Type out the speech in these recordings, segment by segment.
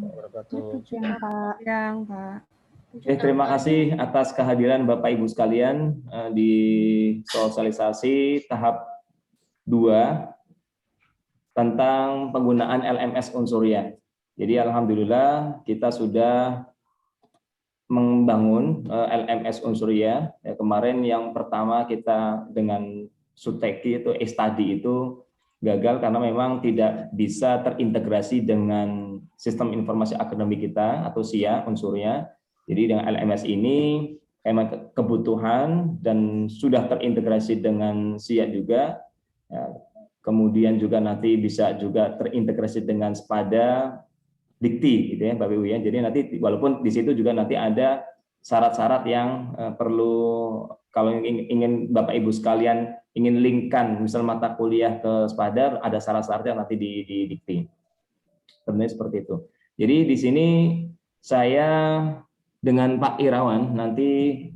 wabarakatuh. Siang, Pak. Siang, Pak. Terima kasih atas kehadiran Bapak Ibu sekalian di sosialisasi tahap 2 tentang penggunaan LMS Unsurya. Jadi alhamdulillah kita sudah membangun LMS Unsurya. Ya, kemarin yang pertama kita dengan Suteki itu study itu gagal karena memang tidak bisa terintegrasi dengan sistem informasi akademik kita atau SIA Unsurya. Jadi dengan LMS ini memang kebutuhan dan sudah terintegrasi dengan SIA juga. Ya, kemudian juga nanti bisa juga terintegrasi dengan Spada, Dikti gitu ya Bapak Ibu ya. Jadi nanti walaupun di situ juga nanti ada syarat-syarat yang perlu kalau ingin Bapak Ibu sekalian ingin linkkan misal mata kuliah ke Spada ada syarat-syaratnya nanti di Dikti. Tentunya seperti itu. Jadi di sini saya dengan Pak Irawan nanti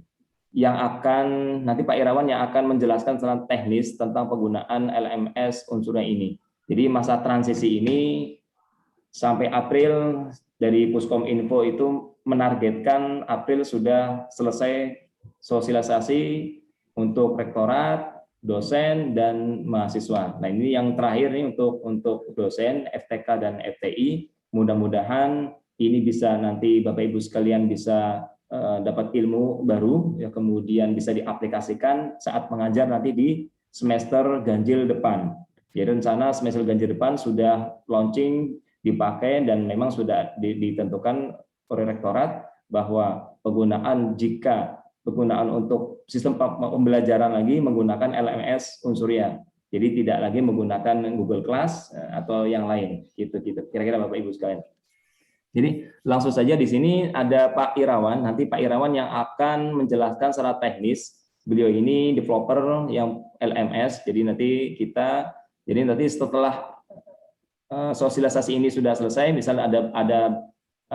Pak Irawan yang akan menjelaskan secara teknis tentang penggunaan LMS Unsurya ini. Jadi masa transisi ini sampai April dari Puskom Info itu menargetkan April sudah selesai sosialisasi untuk rektorat, dosen dan mahasiswa. Nah, ini yang terakhir nih untuk dosen FTK dan FTI. Mudah-mudahan ini bisa nanti Bapak Ibu sekalian bisa dapat ilmu baru ya, kemudian bisa diaplikasikan saat mengajar nanti di semester ganjil depan. Jadi rencana semester ganjil depan sudah launching dipakai dan memang sudah ditentukan oleh rektorat bahwa penggunaan untuk sistem pembelajaran lagi menggunakan LMS Unsurya. Jadi tidak lagi menggunakan Google Class atau yang lain gitu. Kira-kira Bapak Ibu sekalian. Jadi langsung saja di sini ada Pak Irawan. Nanti Pak Irawan yang akan menjelaskan secara teknis. Beliau ini developer yang LMS. Jadi nanti setelah sosialisasi ini sudah selesai, misalnya ada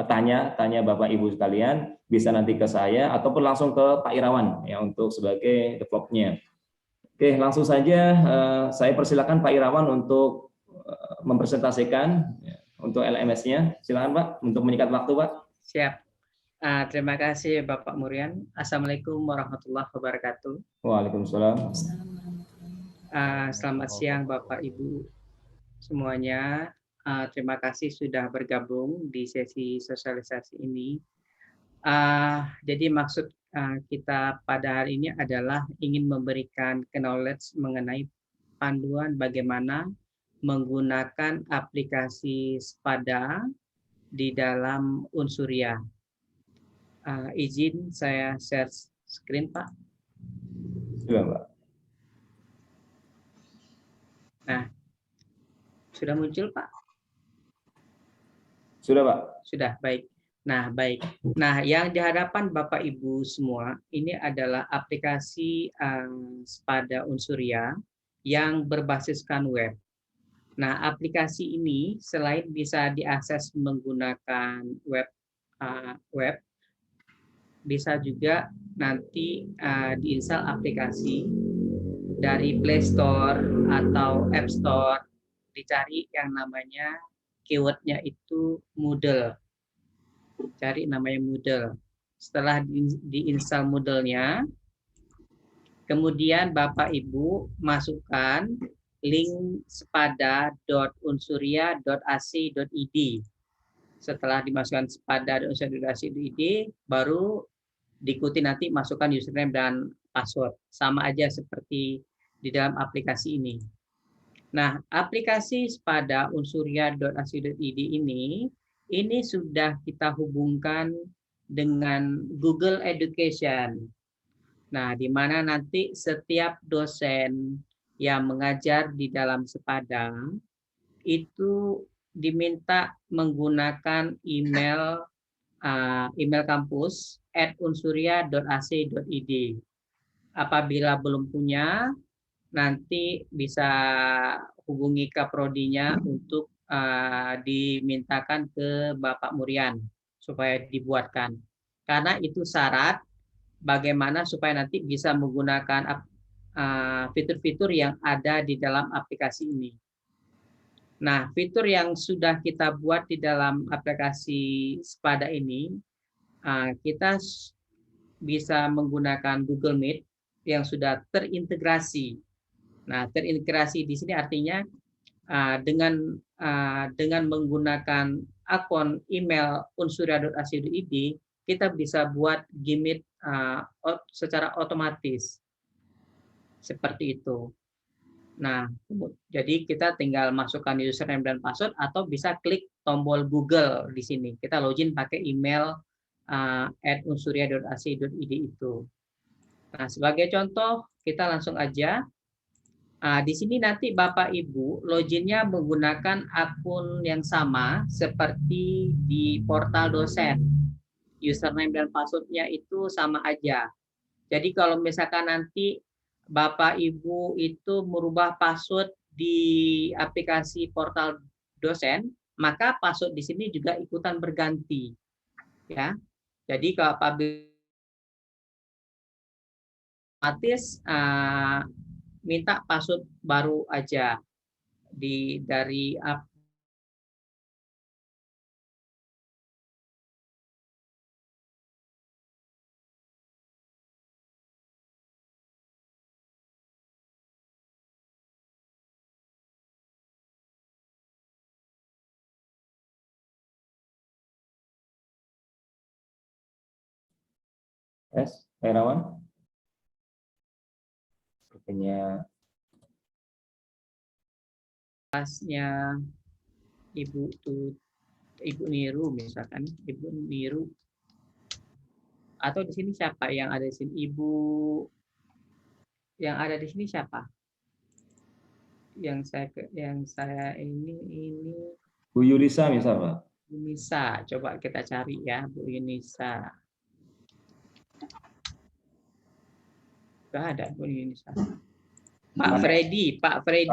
tanya Bapak Ibu sekalian, bisa nanti ke saya ataupun langsung ke Pak Irawan ya untuk sebagai developernya. Oke, langsung saja saya persilakan Pak Irawan untuk mempresentasikan untuk LMS-nya. Silakan Pak untuk menyingkat waktu Pak. Siap. Terima kasih Bapak Murian. Assalamualaikum warahmatullahi wabarakatuh. Waalaikumsalam. Selamat siang Bapak Ibu semuanya. Terima kasih sudah bergabung di sesi sosialisasi ini. Jadi maksud kita pada hari ini adalah ingin memberikan knowledge mengenai panduan bagaimana menggunakan aplikasi Spada di dalam Unsurya. Izin saya share screen, Pak. Sudah, Pak. Nah, sudah muncul, Pak? Sudah, Pak. Sudah, baik. Nah, baik. Nah, yang di hadapan Bapak Ibu semua, ini adalah aplikasi Spada Unsurya yang berbasiskan web. Nah, aplikasi ini selain bisa diakses menggunakan web, bisa juga nanti diinstal aplikasi dari Play Store atau App Store, dicari yang namanya keywordnya itu Moodle. Cari namanya Moodle. Setelah diinstal Moodle-nya, kemudian Bapak Ibu masukkan link spada.unsurya.ac.id. Setelah dimasukkan spada.unsurya.ac.id, baru diikuti nanti masukkan username dan password. Sama aja seperti di dalam aplikasi ini. Nah, aplikasi spada.unsurya.ac.id ini sudah kita hubungkan dengan Google Education. Nah, di mana nanti setiap dosen yang mengajar di dalam Spada itu diminta menggunakan email kampus @unsurya.ac.id. Apabila belum punya, nanti bisa hubungi kaprodinya untuk dimintakan ke Bapak Murian supaya dibuatkan. Karena itu syarat bagaimana supaya nanti bisa menggunakan fitur-fitur yang ada di dalam aplikasi ini. Nah, fitur yang sudah kita buat di dalam aplikasi Sepada ini, kita bisa menggunakan Google Meet yang sudah terintegrasi. Nah, terintegrasi di sini artinya dengan menggunakan akun email unsurya.ac.id, kita bisa buat Gmeet secara otomatis. Seperti itu. Nah, jadi kita tinggal masukkan username dan password atau bisa klik tombol Google di sini. Kita login pakai email @unsurya.ac.id itu. Nah, sebagai contoh, kita langsung aja. Di sini nanti Bapak Ibu loginnya menggunakan akun yang sama seperti di portal dosen. Username dan passwordnya itu sama aja. Jadi kalau misalkan nanti Bapak Ibu itu merubah password di aplikasi portal dosen, maka password di sini juga ikutan berganti. Ya. Jadi kalau apabila otomatis minta password baru aja dari Yes, Herawan. Sepertinya aplikasinya Ibu Niru misalkan, Ibu Niru. Atau di sini siapa yang ada di sini? Ibu yang ada di sini siapa? Yang saya ini Bu Yulisa misal, Pak. Yunisa. Coba kita cari ya, Bu Yunisa. Enggak ada Bu Yunisa. Pak Freddy. Pak Freddy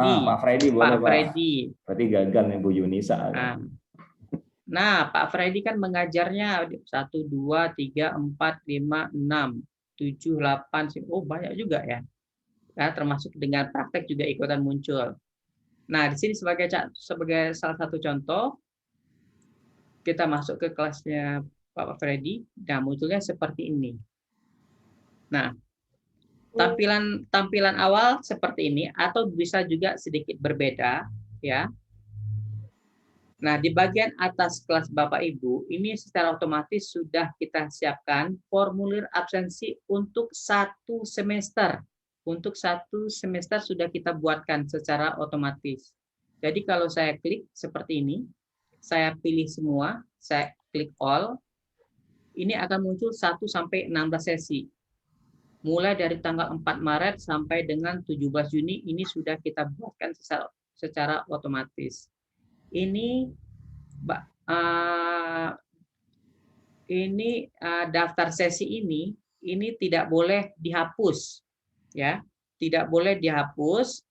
boleh, Pak Freddy. Berarti gagal nih Bu Yunisa. Nah, Pak Freddy kan mengajarnya 1, 2, 3, 4, 5, 6, 7, 8. Oh, banyak juga ya. Nah, termasuk dengan praktek juga ikutan muncul. Nah, di sini sebagai salah satu contoh, kita masuk ke kelasnya Pak Freddy. Nah, munculnya seperti ini. Nah, tampilan awal seperti ini atau bisa juga sedikit berbeda, ya. Nah, di bagian atas kelas Bapak Ibu, ini secara otomatis sudah kita siapkan formulir absensi untuk 1 semester. Untuk 1 semester sudah kita buatkan secara otomatis. Jadi kalau saya klik seperti ini, saya pilih semua, saya klik all, ini akan muncul 1 sampai 16 sesi. Mulai dari tanggal 4 Maret sampai dengan 17 Juni, ini sudah kita buatkan secara otomatis. Ini daftar sesi ini tidak boleh dihapus, ya, tidak boleh dihapus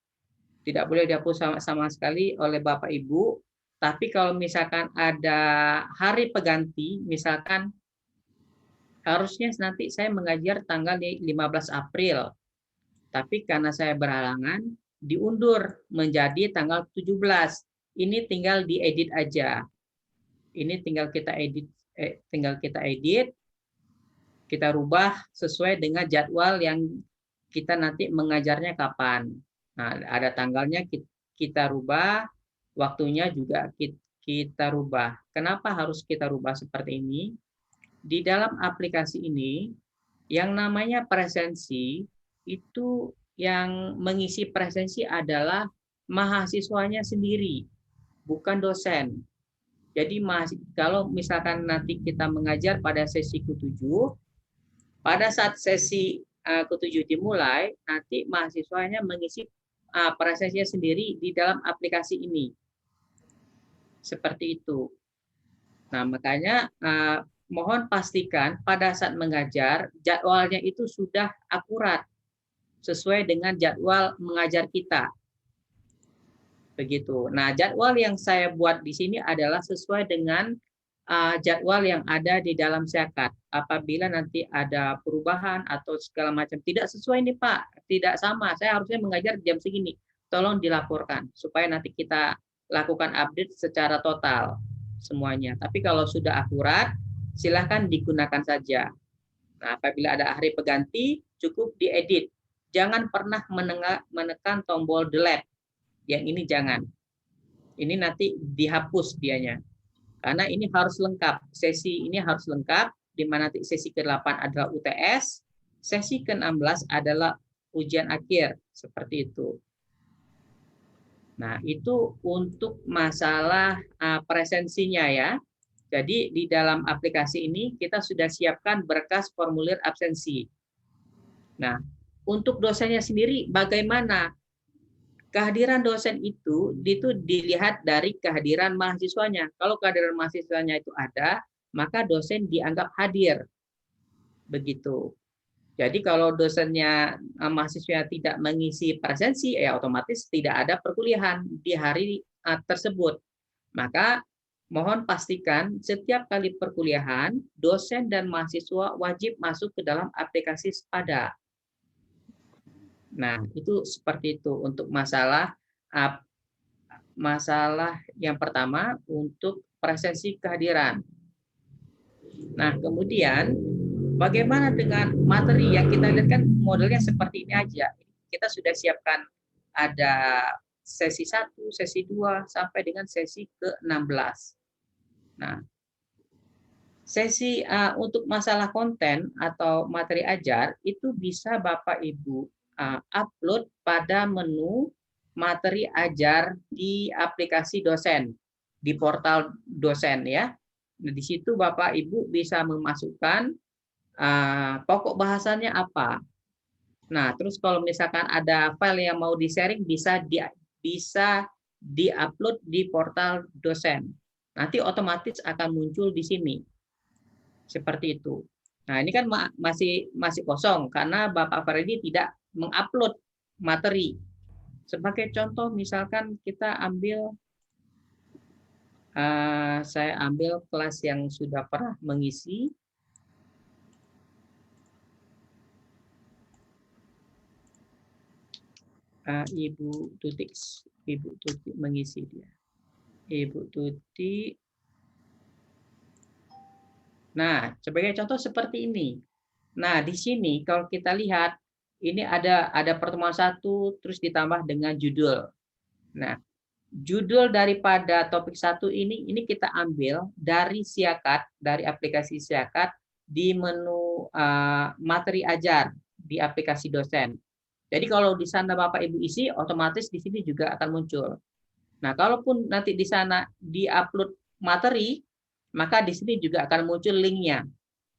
sama sekali oleh Bapak Ibu. Tapi kalau misalkan ada hari pengganti, misalkan harusnya nanti saya mengajar tanggal 15 April, tapi karena saya berhalangan diundur menjadi tanggal 17. Ini tinggal diedit aja. Ini tinggal kita edit, kita rubah sesuai dengan jadwal yang kita nanti mengajarnya kapan. Nah, ada tanggalnya kita rubah, waktunya juga kita rubah. Kenapa harus kita rubah seperti ini? Di dalam aplikasi ini, yang namanya presensi, itu yang mengisi presensi adalah mahasiswanya sendiri, bukan dosen. Jadi kalau misalkan nanti kita mengajar pada sesi ke-7, pada saat sesi ke-7 dimulai, nanti mahasiswanya mengisi presensinya sendiri di dalam aplikasi ini. Seperti itu. Nah, makanya mohon pastikan pada saat mengajar, jadwalnya itu sudah akurat, sesuai dengan jadwal mengajar kita. Begitu. Nah, jadwal yang saya buat di sini adalah sesuai dengan jadwal yang ada di dalam Syakat. Apabila nanti ada perubahan atau segala macam tidak sesuai nih Pak, tidak sama, saya harusnya mengajar jam segini. Tolong dilaporkan supaya nanti kita lakukan update secara total semuanya. Tapi kalau sudah akurat, silahkan digunakan saja. Nah, apabila ada hari pengganti, cukup diedit. Jangan pernah menekan tombol delete. Yang ini jangan. Ini nanti dihapus dianya. Karena ini harus lengkap. Sesi ini harus lengkap, di mana nanti sesi ke-8 adalah UTS, sesi ke-16 adalah ujian akhir. Seperti itu. Nah, itu untuk masalah presensinya ya. Jadi di dalam aplikasi ini kita sudah siapkan berkas formulir absensi. Nah, untuk dosennya sendiri bagaimana? Kehadiran dosen itu dilihat dari kehadiran mahasiswanya. Kalau kehadiran mahasiswanya itu ada, maka dosen dianggap hadir. Begitu. Jadi kalau dosennya mahasiswa tidak mengisi presensi, ya otomatis tidak ada perkuliahan di hari tersebut. Maka mohon pastikan setiap kali perkuliahan, dosen dan mahasiswa wajib masuk ke dalam aplikasi Sepada. Nah, itu seperti itu untuk masalah yang pertama untuk presensi kehadiran. Nah, kemudian bagaimana dengan materi yang kita lihat kan modelnya seperti ini aja. Kita sudah siapkan ada sesi 1, sesi 2, sampai dengan sesi ke-16. Nah, sesi untuk masalah konten atau materi ajar itu bisa Bapak Ibu upload pada menu materi ajar di aplikasi dosen, di portal dosen ya. Nah, di situ Bapak Ibu bisa memasukkan pokok bahasannya apa. Nah, terus kalau misalkan ada file yang mau di-sharing bisa di-upload di portal dosen. Nanti otomatis akan muncul di sini. Seperti itu. Nah, ini kan masih kosong karena Bapak Freddy tidak mengupload materi. Sebagai contoh misalkan kita ambil saya ambil kelas yang sudah pernah mengisi. Ibu Tuti mengisi dia. Ibu Tuti. Nah, sebagai contoh seperti ini. Nah, di sini kalau kita lihat ini ada pertemuan 1 terus ditambah dengan judul. Nah, judul daripada topik 1 ini kita ambil dari Siakat, dari aplikasi Siakat di menu materi ajar di aplikasi dosen. Jadi kalau di sana Bapak Ibu isi, otomatis di sini juga akan muncul. Nah, kalaupun nanti di sana di-upload materi, maka di sini juga akan muncul linknya.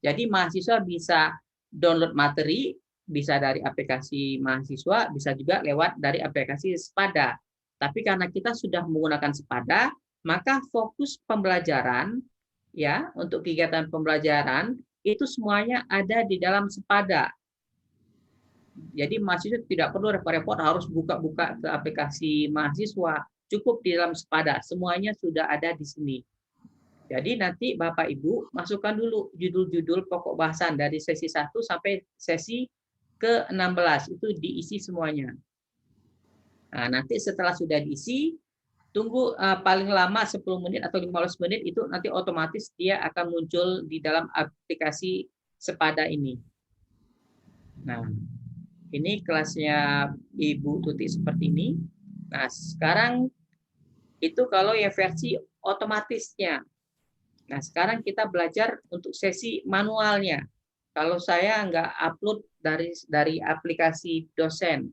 Jadi mahasiswa bisa download materi, bisa dari aplikasi mahasiswa, bisa juga lewat dari aplikasi Sepada. Tapi karena kita sudah menggunakan Sepada, maka fokus pembelajaran ya untuk kegiatan pembelajaran itu semuanya ada di dalam Sepada. Jadi mahasiswa tidak perlu repot-repot harus buka-buka ke aplikasi mahasiswa, cukup di dalam Sepada, semuanya sudah ada di sini. Jadi nanti Bapak Ibu masukkan dulu judul-judul pokok bahasan dari sesi 1 sampai sesi ke-16, itu diisi semuanya. Nah, nanti setelah sudah diisi, tunggu paling lama 10 menit atau 15 menit, itu nanti otomatis dia akan muncul di dalam aplikasi Sepada ini. Nah, ini kelasnya Ibu Tuti seperti ini. Nah, sekarang itu kalau ya versi otomatisnya. Nah, sekarang kita belajar untuk sesi manualnya. Kalau saya nggak upload dari aplikasi dosen.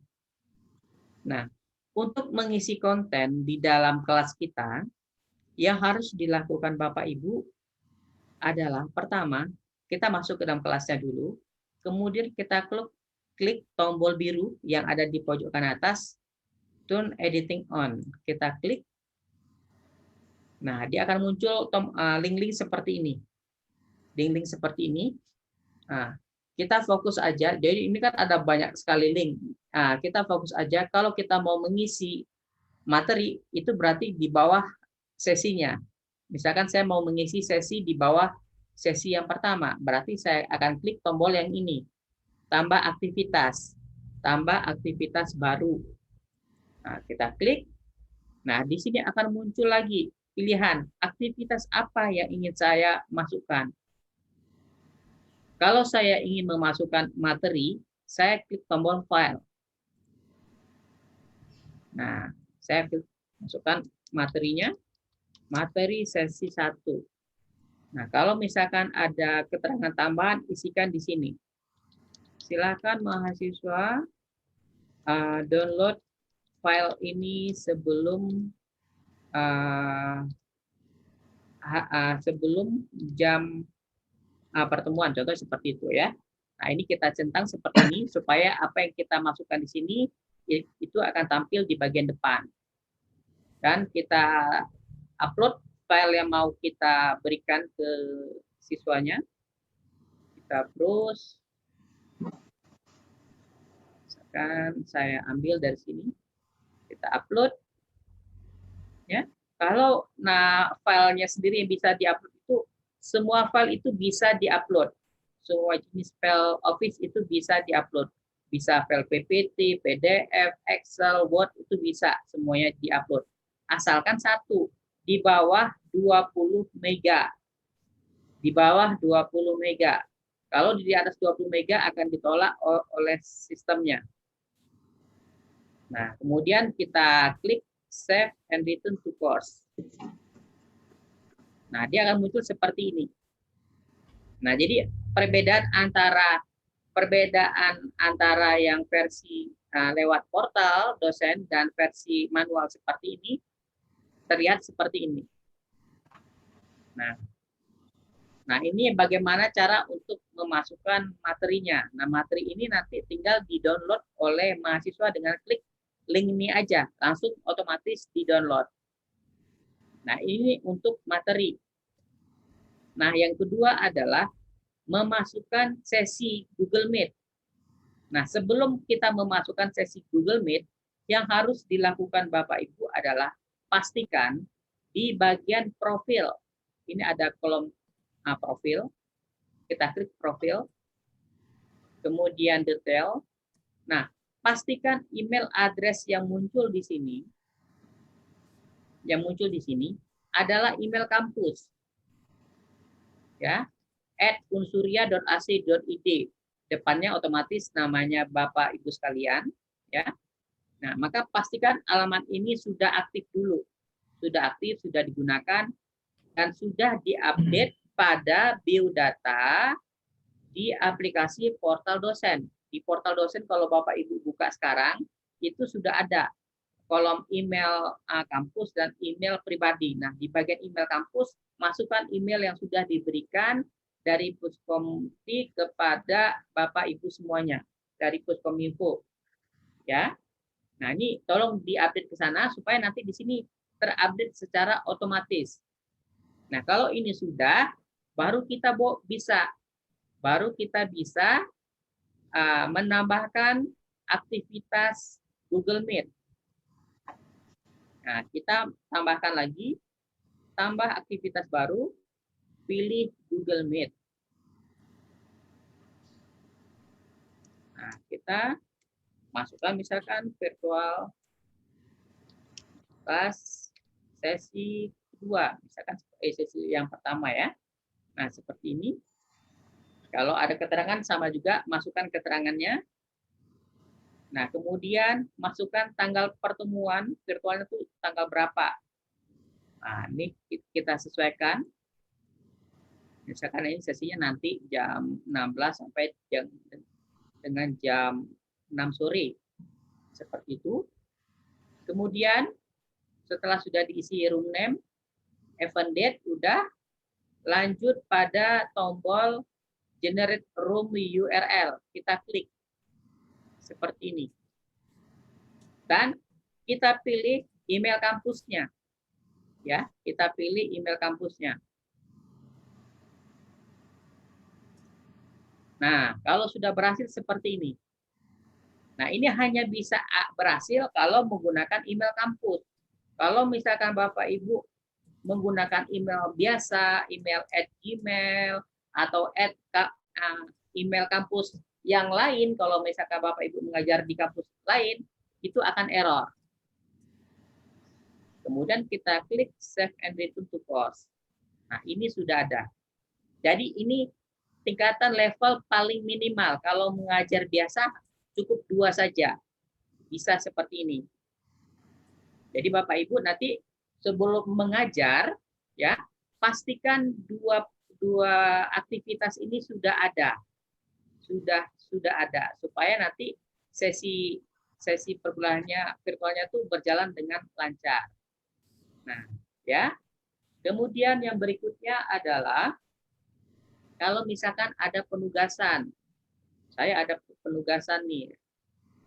Nah, untuk mengisi konten di dalam kelas kita, yang harus dilakukan Bapak Ibu adalah pertama, kita masuk ke dalam kelasnya dulu, kemudian kita klik tombol biru yang ada di pojok kanan atas, turn editing on. Kita klik. Nah, dia akan muncul link-link seperti ini. Link-link seperti ini. Nah, kita fokus aja. Jadi ini kan ada banyak sekali link. Nah, kita fokus aja. Kalau kita mau mengisi materi, itu berarti di bawah sesinya. Misalkan saya mau mengisi sesi di bawah sesi yang pertama, berarti saya akan klik tombol yang ini. Tambah aktivitas baru. Nah, kita klik. Nah, di sini akan muncul lagi pilihan aktivitas apa yang ingin saya masukkan. Kalau saya ingin memasukkan materi, saya klik tombol file. Nah, saya klik masukkan materinya, materi sesi 1. Nah, kalau misalkan ada keterangan tambahan, isikan di sini. Silakan mahasiswa download file ini sebelum jam pertemuan, contoh seperti itu ya. Nah, ini kita centang seperti ini supaya apa yang kita masukkan di sini itu akan tampil di bagian depan. Dan kita upload file yang mau kita berikan ke siswanya. Kita browse. Misalkan saya ambil dari sini. Kita upload. Ya. Kalau filenya sendiri yang bisa diupload itu, semua file itu bisa diupload. Semua jenis file Office itu bisa diupload. Bisa file PPT, PDF, Excel, Word, itu bisa semuanya diupload. Asalkan satu, di bawah 20 mega. Di bawah 20 mega. Kalau di atas 20 mega akan ditolak oleh sistemnya. Nah, kemudian kita klik Save and Return to Course. Nah, dia akan muncul seperti ini. Nah, jadi perbedaan antara yang versi lewat portal dosen dan versi manual seperti ini terlihat seperti ini. Nah, ini bagaimana cara untuk memasukkan materinya. Nah, materi ini nanti tinggal di-download oleh mahasiswa dengan klik link ini aja, langsung otomatis di-download. Nah, ini untuk materi. Nah, yang kedua adalah memasukkan sesi Google Meet. Nah, sebelum kita memasukkan sesi Google Meet, yang harus dilakukan Bapak Ibu adalah pastikan di bagian profil. Ini ada kolom profil. Kita klik profil. Kemudian detail. Nah, pastikan email address yang muncul di sini adalah email kampus. Ya, @unsuria.ac.id. Depannya otomatis namanya Bapak Ibu sekalian, ya. Nah, maka pastikan alamat ini sudah aktif dulu. Sudah aktif, sudah digunakan dan sudah diupdate pada biodata di aplikasi portal dosen. Di portal dosen kalau Bapak Ibu buka sekarang, itu sudah ada kolom email kampus dan email pribadi. Nah, di bagian email kampus, masukkan email yang sudah diberikan dari Puskomti kepada Bapak Ibu semuanya, dari Puskominfo. Ya. Nah, ini tolong diupdate ke sana supaya nanti di sini terupdate secara otomatis. Nah, kalau ini sudah, baru kita bisa menambahkan aktivitas Google Meet. Nah, kita tambahkan lagi, tambah aktivitas baru, pilih Google Meet. Nah, kita masukkan misalkan virtual class sesi kedua, misalkan sesi yang pertama ya. Nah, seperti ini. Kalau ada keterangan sama juga, masukkan keterangannya. Nah, kemudian masukkan tanggal pertemuan virtualnya itu tanggal berapa. Nah, ini kita sesuaikan. Misalkan ini sesinya nanti jam 16 sampai dengan jam 6 sore. Seperti itu. Kemudian setelah sudah diisi room name, event date, udah lanjut pada tombol generate room URL. Kita klik seperti ini. Dan kita pilih email kampusnya. Ya, kita pilih email kampusnya. Nah, kalau sudah berhasil seperti ini. Nah, ini hanya bisa berhasil kalau menggunakan email kampus. Kalau misalkan Bapak Ibu menggunakan email biasa, email @gmail atau email kampus yang lain, kalau misalkan Bapak Ibu mengajar di kampus lain, itu akan error. Kemudian kita klik Save and Return to Course. Nah, ini sudah ada. Jadi ini tingkatan level paling minimal. Kalau mengajar biasa cukup 2 saja. Bisa seperti ini. Jadi Bapak Ibu nanti sebelum mengajar ya, pastikan dua aktivitas ini sudah ada. Sudah ada supaya nanti sesi virtualnya itu berjalan dengan lancar. Nah, ya. Kemudian yang berikutnya adalah kalau misalkan ada penugasan. Saya ada penugasan nih.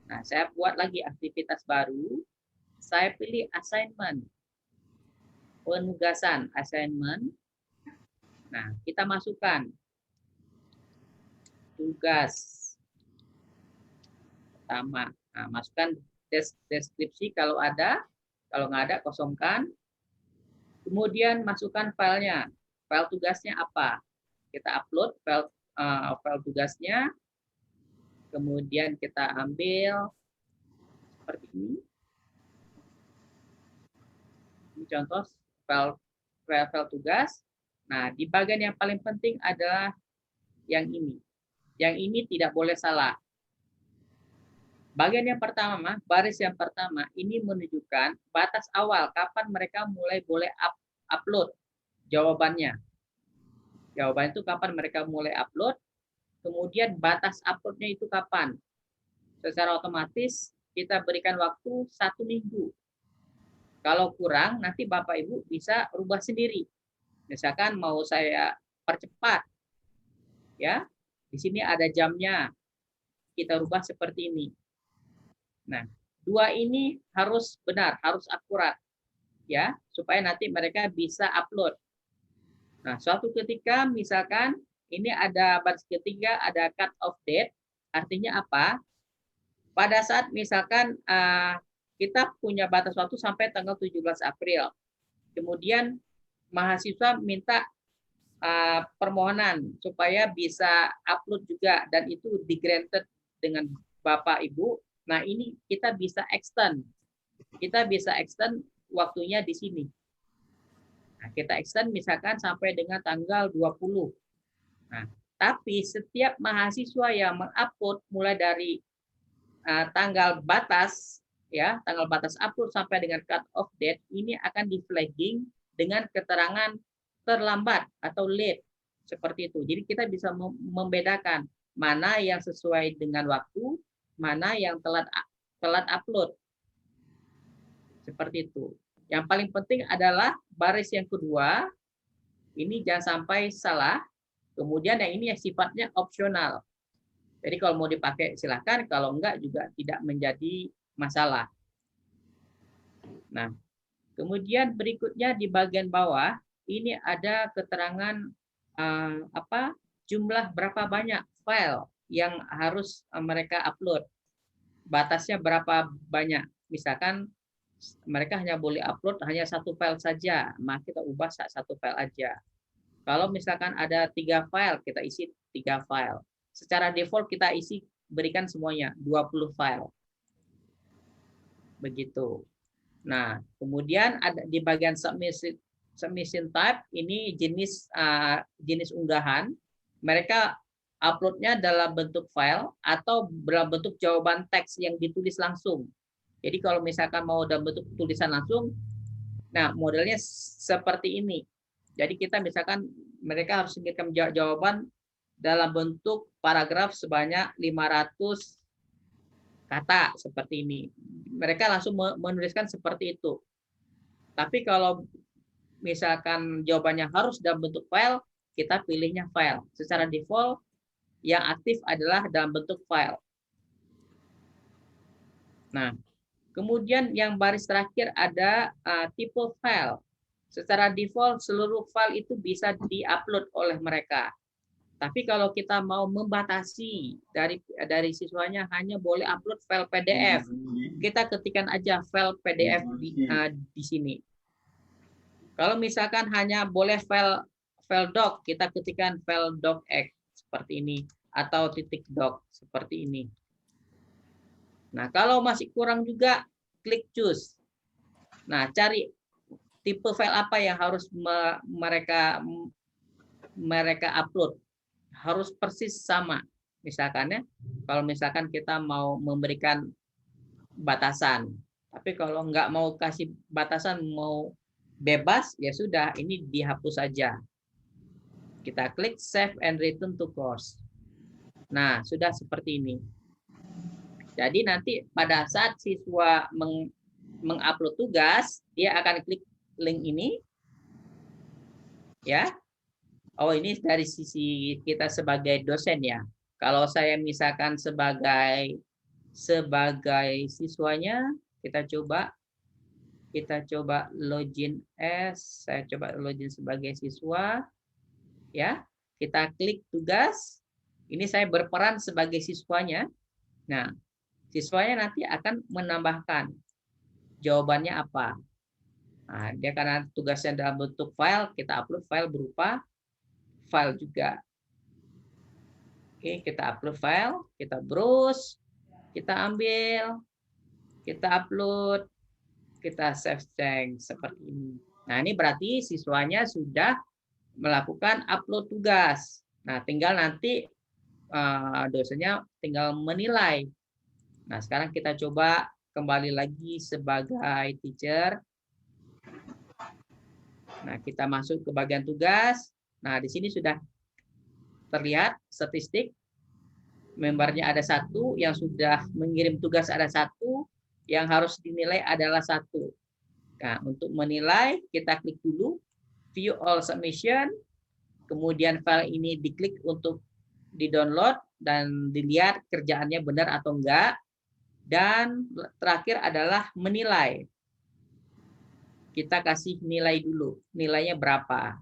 Nah, saya buat lagi aktivitas baru. Saya pilih assignment. Penugasan, assignment. Nah, kita masukkan tugas pertama. Nah, masukkan deskripsi kalau ada. Kalau nggak ada, kosongkan. Kemudian masukkan filenya. File tugasnya apa? Kita upload file tugasnya. Kemudian kita ambil seperti ini. Ini contoh file tugas. Nah, di bagian yang paling penting adalah yang ini. Yang ini tidak boleh salah. Bagian yang pertama, baris yang pertama, ini menunjukkan batas awal kapan mereka mulai boleh upload jawabannya. Jawaban itu kapan mereka mulai upload, kemudian batas uploadnya itu kapan. Secara otomatis kita berikan waktu 1 minggu. Kalau kurang, nanti Bapak Ibu bisa rubah sendiri. Misalkan mau saya percepat, ya, di sini ada jamnya, kita rubah seperti ini. Nah, 2 ini harus benar, harus akurat, ya, supaya nanti mereka bisa upload. Nah, suatu ketika misalkan ini ada baris ketiga, ada cut off date, artinya apa? Pada saat misalkan kita punya batas waktu sampai tanggal 17 April. Kemudian mahasiswa minta permohonan supaya bisa upload juga dan itu di-granted dengan Bapak Ibu. Nah, ini kita bisa extend. Kita bisa extend waktunya di sini. Nah, kita extend misalkan sampai dengan tanggal 20. Nah, tapi setiap mahasiswa yang mengupload mulai dari tanggal batas, ya, tanggal batas upload sampai dengan cut off date, ini akan di-flagging dengan keterangan terlambat atau late. Seperti itu. Jadi kita bisa membedakan mana yang sesuai dengan waktu, mana yang telat upload. Seperti itu. Yang paling penting adalah baris yang kedua, ini jangan sampai salah. Kemudian yang ini yang sifatnya opsional. Jadi kalau mau dipakai silakan, kalau enggak juga tidak menjadi masalah. Nah, kemudian berikutnya di bagian bawah, ini ada keterangan jumlah berapa banyak file yang harus mereka upload. Batasnya berapa banyak. Misalkan mereka hanya boleh upload hanya 1 file saja, maka kita ubah 1 file aja. Kalau misalkan ada 3 file, kita isi 3 file. Secara default kita berikan semuanya 20 file. Begitu. Nah, kemudian ada di bagian submission type, ini jenis unggahan. Mereka uploadnya dalam bentuk file atau dalam bentuk jawaban teks yang ditulis langsung. Jadi kalau misalkan mau dalam bentuk tulisan langsung, nah modelnya seperti ini. Jadi kita misalkan mereka harus mengirimkan jawaban dalam bentuk paragraf sebanyak 500 kata seperti ini. Mereka langsung menuliskan seperti itu. Tapi kalau misalkan jawabannya harus dalam bentuk file, kita pilihnya file. Secara default yang aktif adalah dalam bentuk file. Nah, kemudian yang baris terakhir ada tipe file. Secara default seluruh file itu bisa di-upload oleh mereka. Tapi kalau kita mau membatasi dari siswanya hanya boleh upload file PDF, kita ketikkan aja file PDF di sini. Kalau misalkan hanya boleh file doc, kita ketikkan file docx seperti ini atau .doc seperti ini. Nah, kalau masih kurang juga klik choose. Nah, cari tipe file apa yang harus mereka upload. Harus persis sama. Misalkan ya, kalau misalkan kita mau memberikan batasan, tapi kalau nggak mau kasih batasan, mau bebas, ya sudah, ini dihapus saja. Kita klik Save and Return to Course. Nah, sudah seperti ini. Jadi nanti pada saat siswa mengupload tugas, dia akan klik link ini, ya. Oh, ini dari sisi kita sebagai dosen ya. Kalau saya misalkan sebagai siswanya, kita coba login saya coba login sebagai siswa, ya. Kita klik tugas. Ini saya berperan sebagai siswanya. Nah, siswanya nanti akan menambahkan jawabannya apa. Nah, dia karena tugasnya dalam bentuk file, kita upload file berupa file juga. Oke, kita upload file, kita browse, kita ambil, kita upload, kita save change seperti ini. Nah, ini berarti siswanya sudah melakukan upload tugas. Nah, tinggal nanti dosennya tinggal menilai. Nah, sekarang kita coba kembali lagi sebagai teacher. Nah, kita masuk ke bagian tugas. Nah, di sini sudah terlihat statistik. Membernya ada 1, yang sudah mengirim tugas ada 1, yang harus dinilai adalah 1. Nah, untuk menilai, kita klik dulu View All Submission. Kemudian file ini diklik untuk di-download dan dilihat kerjaannya benar atau enggak. Dan terakhir adalah menilai. Kita kasih nilai dulu. Nilainya berapa?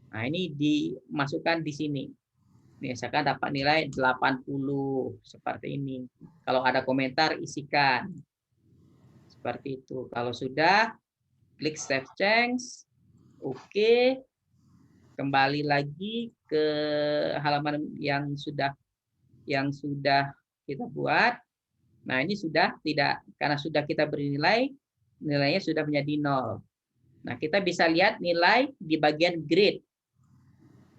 Nah, ini dimasukkan di sini. Misalkan dapat nilai 80, seperti ini. Kalau ada komentar, isikan. Seperti itu. Kalau sudah, klik Save Change. Oke. Kembali lagi ke halaman yang sudah kita buat. Nah, ini sudah tidak, karena sudah kita beri nilai, nilainya sudah menjadi 0. Nah, kita bisa lihat nilai di bagian grade.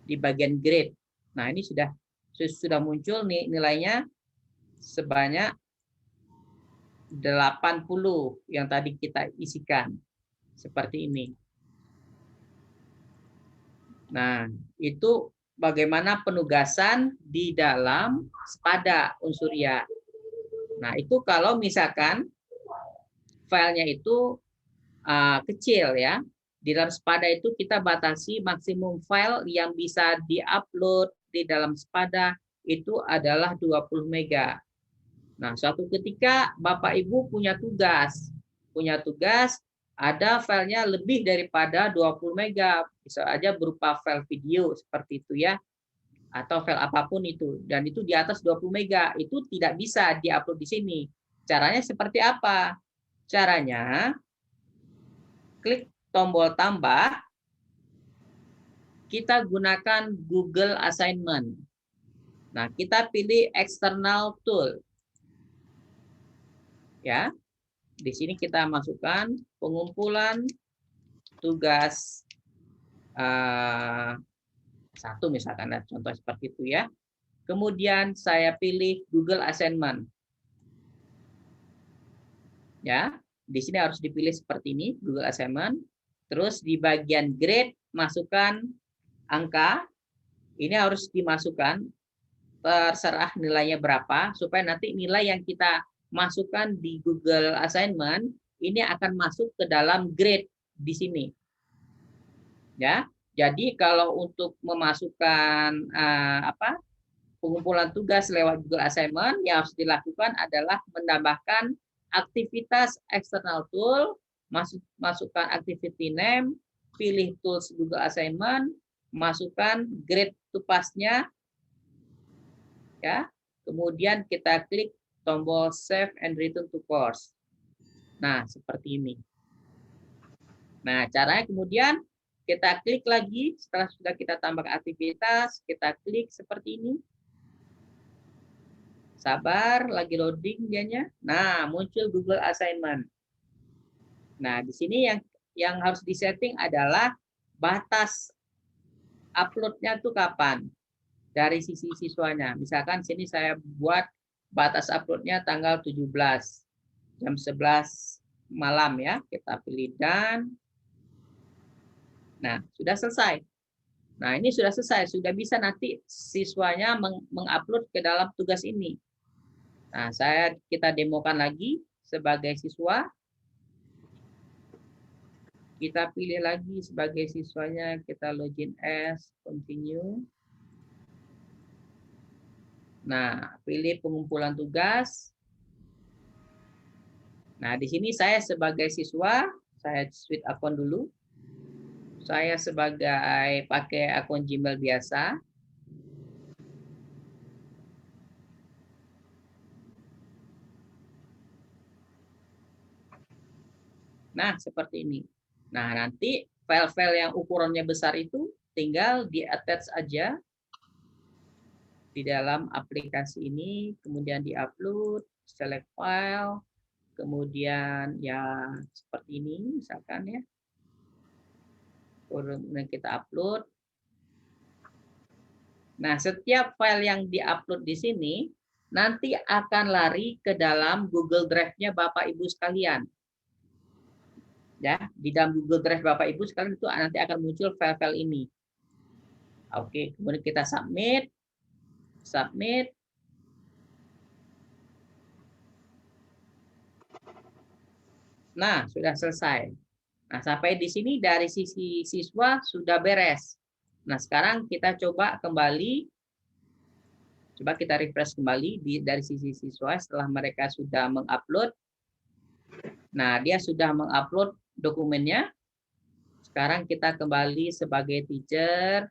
Di bagian grade. Nah, ini sudah muncul nih nilainya sebanyak 80 yang tadi kita isikan. Seperti ini. Nah, itu bagaimana penugasan di dalam Spada Unsuria. Nah, itu kalau misalkan filenya itu kecil ya. Di dalam Spada itu kita batasi maksimum file yang bisa diupload di dalam Spada itu adalah 20 mega. Nah, suatu ketika Bapak Ibu punya tugas ada filenya lebih daripada 20 mega, bisa aja berupa file video seperti itu ya, atau file apapun itu, dan itu di atas 20 mega, itu tidak bisa diupload di sini. Caranya seperti apa? Caranya, klik tombol tambah, kita gunakan Google Assignment. Nah, kita pilih External Tool. Ya, di sini kita masukkan pengumpulan tugas 1 misalkan, contoh seperti itu ya. Kemudian saya pilih Google Assignment. Ya, di sini harus dipilih seperti ini, Google Assignment. Terus di bagian grade masukkan angka. Ini harus dimasukkan, terserah nilainya berapa, supaya nanti nilai yang kita masukkan di Google Assignment ini akan masuk ke dalam grade di sini. Ya, jadi kalau untuk memasukkan pengumpulan tugas lewat Google Assignment, yang harus dilakukan adalah menambahkan aktivitas external tool, masukkan activity name, pilih tools Google Assignment, masukkan grade to pass-nya, ya. Kemudian kita klik tombol Save and Return to Course. Nah, seperti ini. Nah, caranya kemudian kita klik lagi setelah sudah kita tambah aktivitas, kita klik seperti ini. Sabar, lagi loading dianya. Nah, muncul Google Assignment. Nah, di sini yang harus disetting adalah batas uploadnya tuh kapan dari sisi siswanya. Misalkan sini saya buat batas uploadnya tanggal 17 jam 11 malam ya. Kita pilih dan. Nah, sudah selesai. Nah, ini sudah selesai, sudah bisa nanti siswanya mengupload ke dalam tugas ini. Nah, kita demokan lagi sebagai siswa. Kita pilih lagi sebagai siswanya, kita login as, continue. Nah, pilih pengumpulan tugas. Nah, di sini saya sebagai siswa, saya switch akun dulu. Saya sebagai pakai akun Gmail biasa. Nah, seperti ini. Nah, nanti file-file yang ukurannya besar itu tinggal di-attach aja di dalam aplikasi ini, kemudian di-upload, select file, kemudian ya seperti ini misalkan ya. Kemudian kita upload. Nah, setiap file yang di-upload di sini nanti akan lari ke dalam Google Drive-nya Bapak Ibu sekalian. Ya, di dalam Google Drive Bapak Ibu sekalian itu nanti akan muncul file-file ini. Oke, kemudian kita submit. Submit. Nah, sudah selesai. Nah, sampai di sini dari sisi siswa sudah beres. Nah, sekarang kita coba kembali. Coba kita refresh kembali dari sisi siswa setelah mereka sudah mengupload. Nah, dia sudah mengupload dokumennya. Sekarang kita kembali sebagai teacher.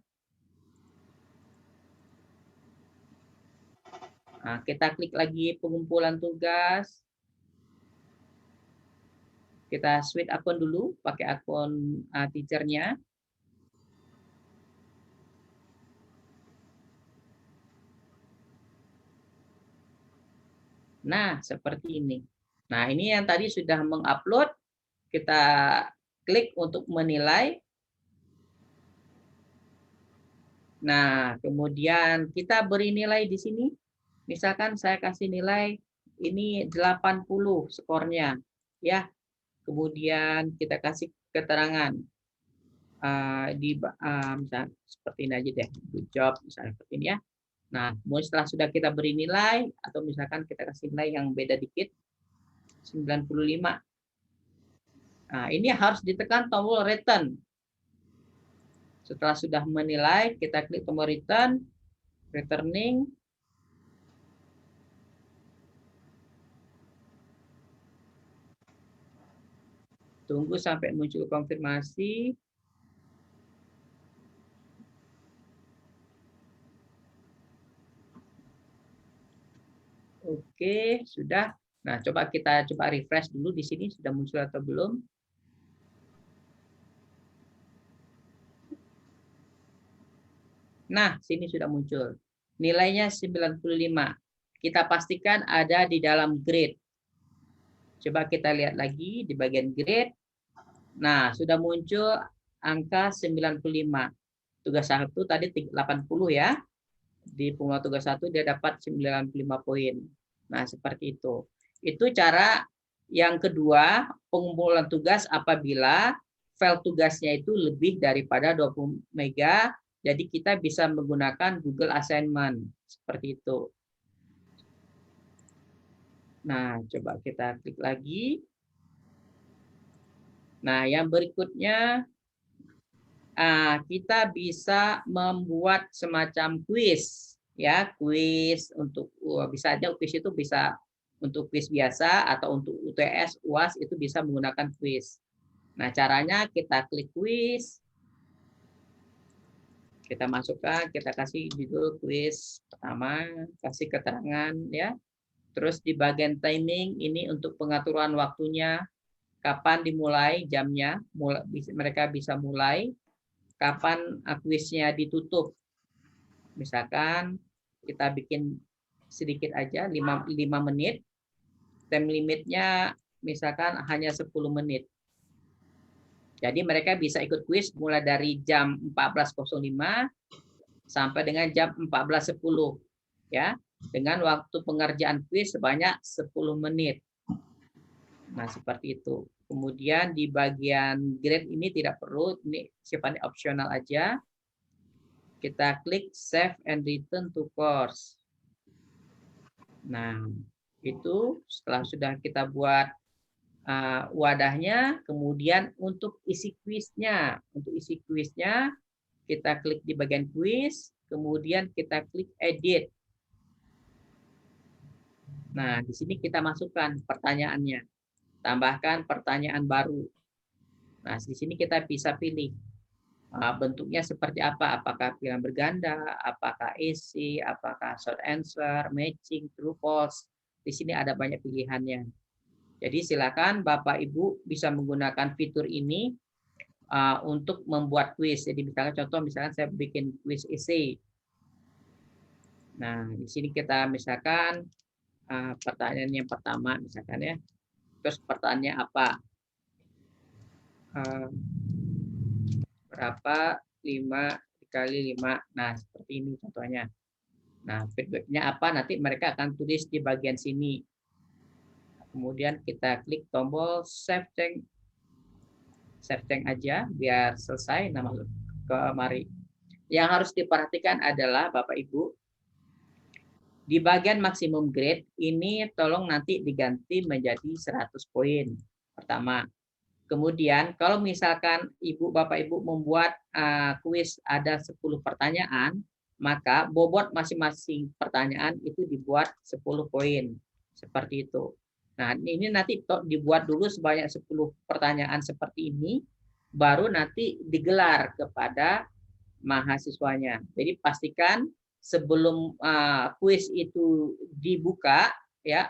Nah, kita klik lagi pengumpulan tugas. Kita switch akun dulu, pakai akun teachernya. Nah, seperti ini. Nah, ini yang tadi sudah mengupload. Kita klik untuk menilai. Nah, kemudian kita beri nilai di sini. Misalkan saya kasih nilai ini 80 skornya. Ya. Kemudian kita kasih keterangan. Misalnya seperti ini aja deh. Good job, misalnya seperti ini ya. Nah, setelah sudah kita beri nilai, atau misalkan kita kasih nilai yang beda dikit, 95. Nah, ini harus ditekan tombol return. Setelah sudah menilai, kita klik tombol return, returning. Tunggu sampai muncul konfirmasi. Oke, sudah. Nah, kita coba refresh dulu di sini sudah muncul atau belum. Nah, sini sudah muncul. Nilainya 95. Kita pastikan ada di dalam grade. Coba kita lihat lagi di bagian grade. Nah, sudah muncul angka 95. Tugas 1 tadi 80 ya. Di pengulangan tugas 1 dia dapat 95 poin. Nah, seperti itu. Itu cara yang kedua, pengumpulan tugas apabila file tugasnya itu lebih daripada 20 mega, jadi kita bisa menggunakan Google Assignment. Seperti itu. Nah, coba kita klik lagi. Nah, yang berikutnya, kita bisa membuat semacam kuis. Ya, kuis untuk bisa aja kuis itu bisa untuk kuis biasa atau untuk UTS, UAS itu bisa menggunakan kuis. Nah, caranya kita klik kuis. Kita masukkan, kita kasih judul kuis pertama, kasih keterangan ya. Terus di bagian timing ini untuk pengaturan waktunya, kapan dimulai jamnya, mereka bisa mulai, kapan kuisnya ditutup. Misalkan kita bikin sedikit aja 5 menit. Time limitnya misalkan hanya 10 menit. Jadi mereka bisa ikut kuis mulai dari jam 14.05 sampai dengan jam 14.10 ya, dengan waktu pengerjaan kuis sebanyak 10 menit. Nah, seperti itu. Kemudian di bagian grade ini tidak perlu, ini sifatnya opsional aja. Kita klik save and return to course. Nah, itu setelah sudah kita buat wadahnya, kemudian untuk isi kuisnya, kita klik di bagian kuis, kemudian kita klik edit. Nah, di sini kita masukkan pertanyaannya, tambahkan pertanyaan baru. Nah, di sini kita bisa pilih bentuknya seperti apa, apakah pilihan berganda, apakah isi, apakah short answer, matching, true false. Di sini ada banyak pilihannya. Jadi silakan Bapak Ibu bisa menggunakan fitur ini untuk membuat kuis. Jadi misalnya contoh, misalnya saya bikin kuis essay. Nah, di sini kita misalkan pertanyaan yang pertama misalkan ya. Terus pertanyaannya apa? Berapa 5 dikali 5? Nah, seperti ini contohnya. Nah, feedbacknya apa? Nanti mereka akan tulis di bagian sini. Kemudian kita klik tombol save change. Save change aja biar selesai. Nah, masuk ke mari. Yang harus diperhatikan adalah Bapak Ibu, di bagian maksimum grade ini tolong nanti diganti menjadi 100 poin. Pertama. Kemudian kalau misalkan Bapak Ibu membuat kuis ada 10 pertanyaan, maka bobot masing-masing pertanyaan itu dibuat 10 poin. Seperti itu. Nah, ini nanti dibuat dulu sebanyak 10 pertanyaan seperti ini, baru nanti digelar kepada mahasiswanya. Jadi pastikan sebelum kuis itu dibuka ya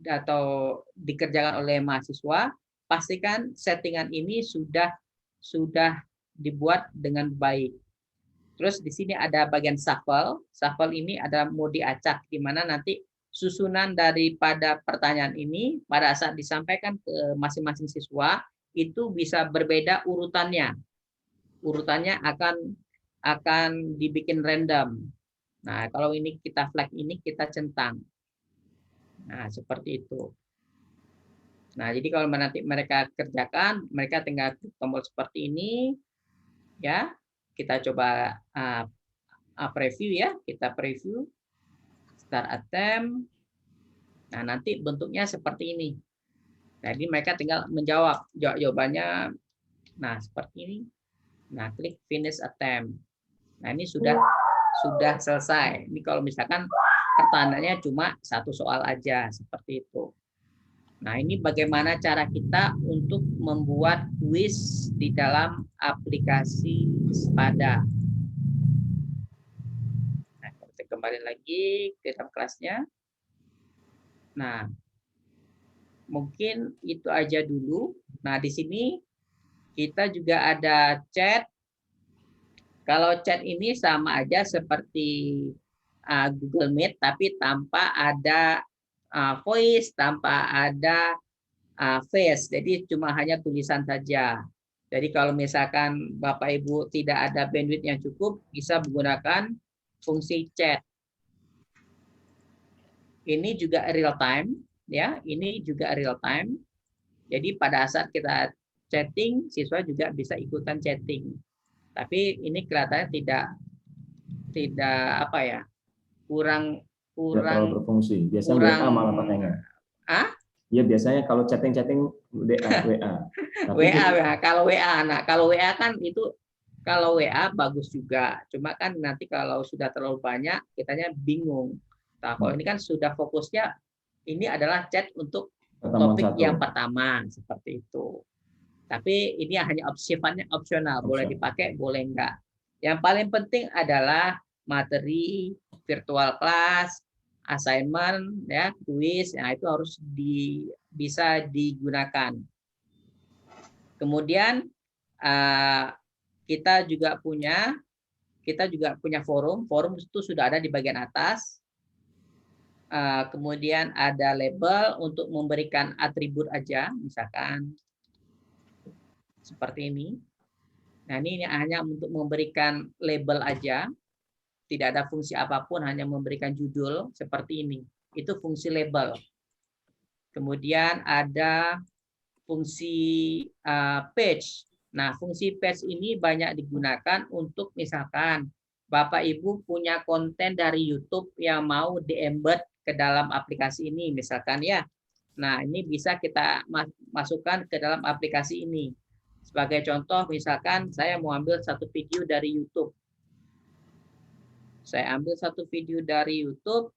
atau dikerjakan oleh mahasiswa, pastikan settingan ini sudah dibuat dengan baik. Terus di sini ada bagian shuffle. Shuffle ini ada mode acak di mana nanti susunan daripada pertanyaan ini pada saat disampaikan ke masing-masing siswa itu bisa berbeda urutannya. Urutannya akan dibikin random. Nah, kalau ini kita flag ini kita centang. Nah, seperti itu. Nah, jadi kalau nanti mereka kerjakan, mereka tinggal klik tombol seperti ini, ya. Kita coba preview ya, kita preview, start attempt. Nah, nanti bentuknya seperti ini. Jadi mereka tinggal menjawab jawabannya. Nah, seperti ini. Nah, klik finish attempt. Nah, ini sudah selesai. Ini kalau misalkan pertanyaannya cuma satu soal aja, seperti itu. Nah, ini bagaimana cara kita untuk membuat kuis di dalam aplikasi Spada. Nah, kita kembali lagi ke dalam kelasnya. Nah, mungkin itu aja dulu. Nah, di sini kita juga ada chat. Kalau chat ini sama aja seperti Google Meet, tapi tanpa ada voice, tanpa ada face, jadi cuma hanya tulisan saja. Jadi kalau misalkan Bapak Ibu tidak ada bandwidth yang cukup, bisa menggunakan fungsi chat. Ini juga real time, ya. Ini juga real time. Jadi pada saat kita chatting, siswa juga bisa ikutan chatting. Tapi ini kelihatannya tidak apa ya, kurang terlalu berfungsi. Biasanya kurang, WA malah pakainya. Ya biasanya kalau chatting WA. Tapi WA. Kalau WA, nah kalau WA kan itu kalau WA bagus juga. Cuma kan nanti kalau sudah terlalu banyak, kitanya bingung. Nah, kalau ini kan sudah fokusnya ini adalah chat untuk topik yang pertama seperti itu. Tapi ini hanya sifatnya opsional, boleh dipakai, boleh enggak. Yang paling penting adalah materi, virtual class, assignment, ya, kuis, nah itu harus bisa digunakan. Kemudian kita juga punya forum itu sudah ada di bagian atas. Kemudian ada label untuk memberikan atribut aja, misalkan seperti ini. Nah, ini hanya untuk memberikan label aja, tidak ada fungsi apapun, hanya memberikan judul seperti ini. Itu fungsi label. Kemudian ada fungsi page. Nah, fungsi page ini banyak digunakan untuk misalkan Bapak Ibu punya konten dari YouTube yang mau di-embed ke dalam aplikasi ini, misalkan ya. Nah, ini bisa kita masukkan ke dalam aplikasi ini. Sebagai contoh, misalkan saya mau ambil satu video dari YouTube. Saya ambil satu video dari YouTube,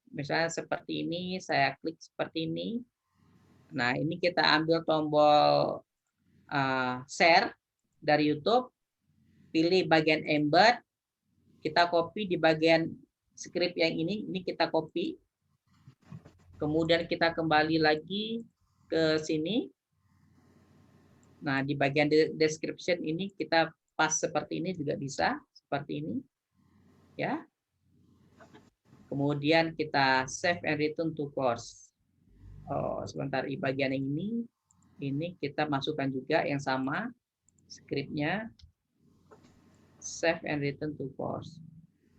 misalnya seperti ini, saya klik seperti ini. Nah, ini kita ambil tombol share dari YouTube, pilih bagian embed, kita copy di bagian script yang ini kita copy. Kemudian kita kembali lagi ke sini. Nah, di bagian description ini kita pas seperti ini juga bisa, seperti ini. Ya. Kemudian kita save and return to course. Oh, sebentar, di bagian yang ini kita masukkan juga yang sama scriptnya, save and return to course.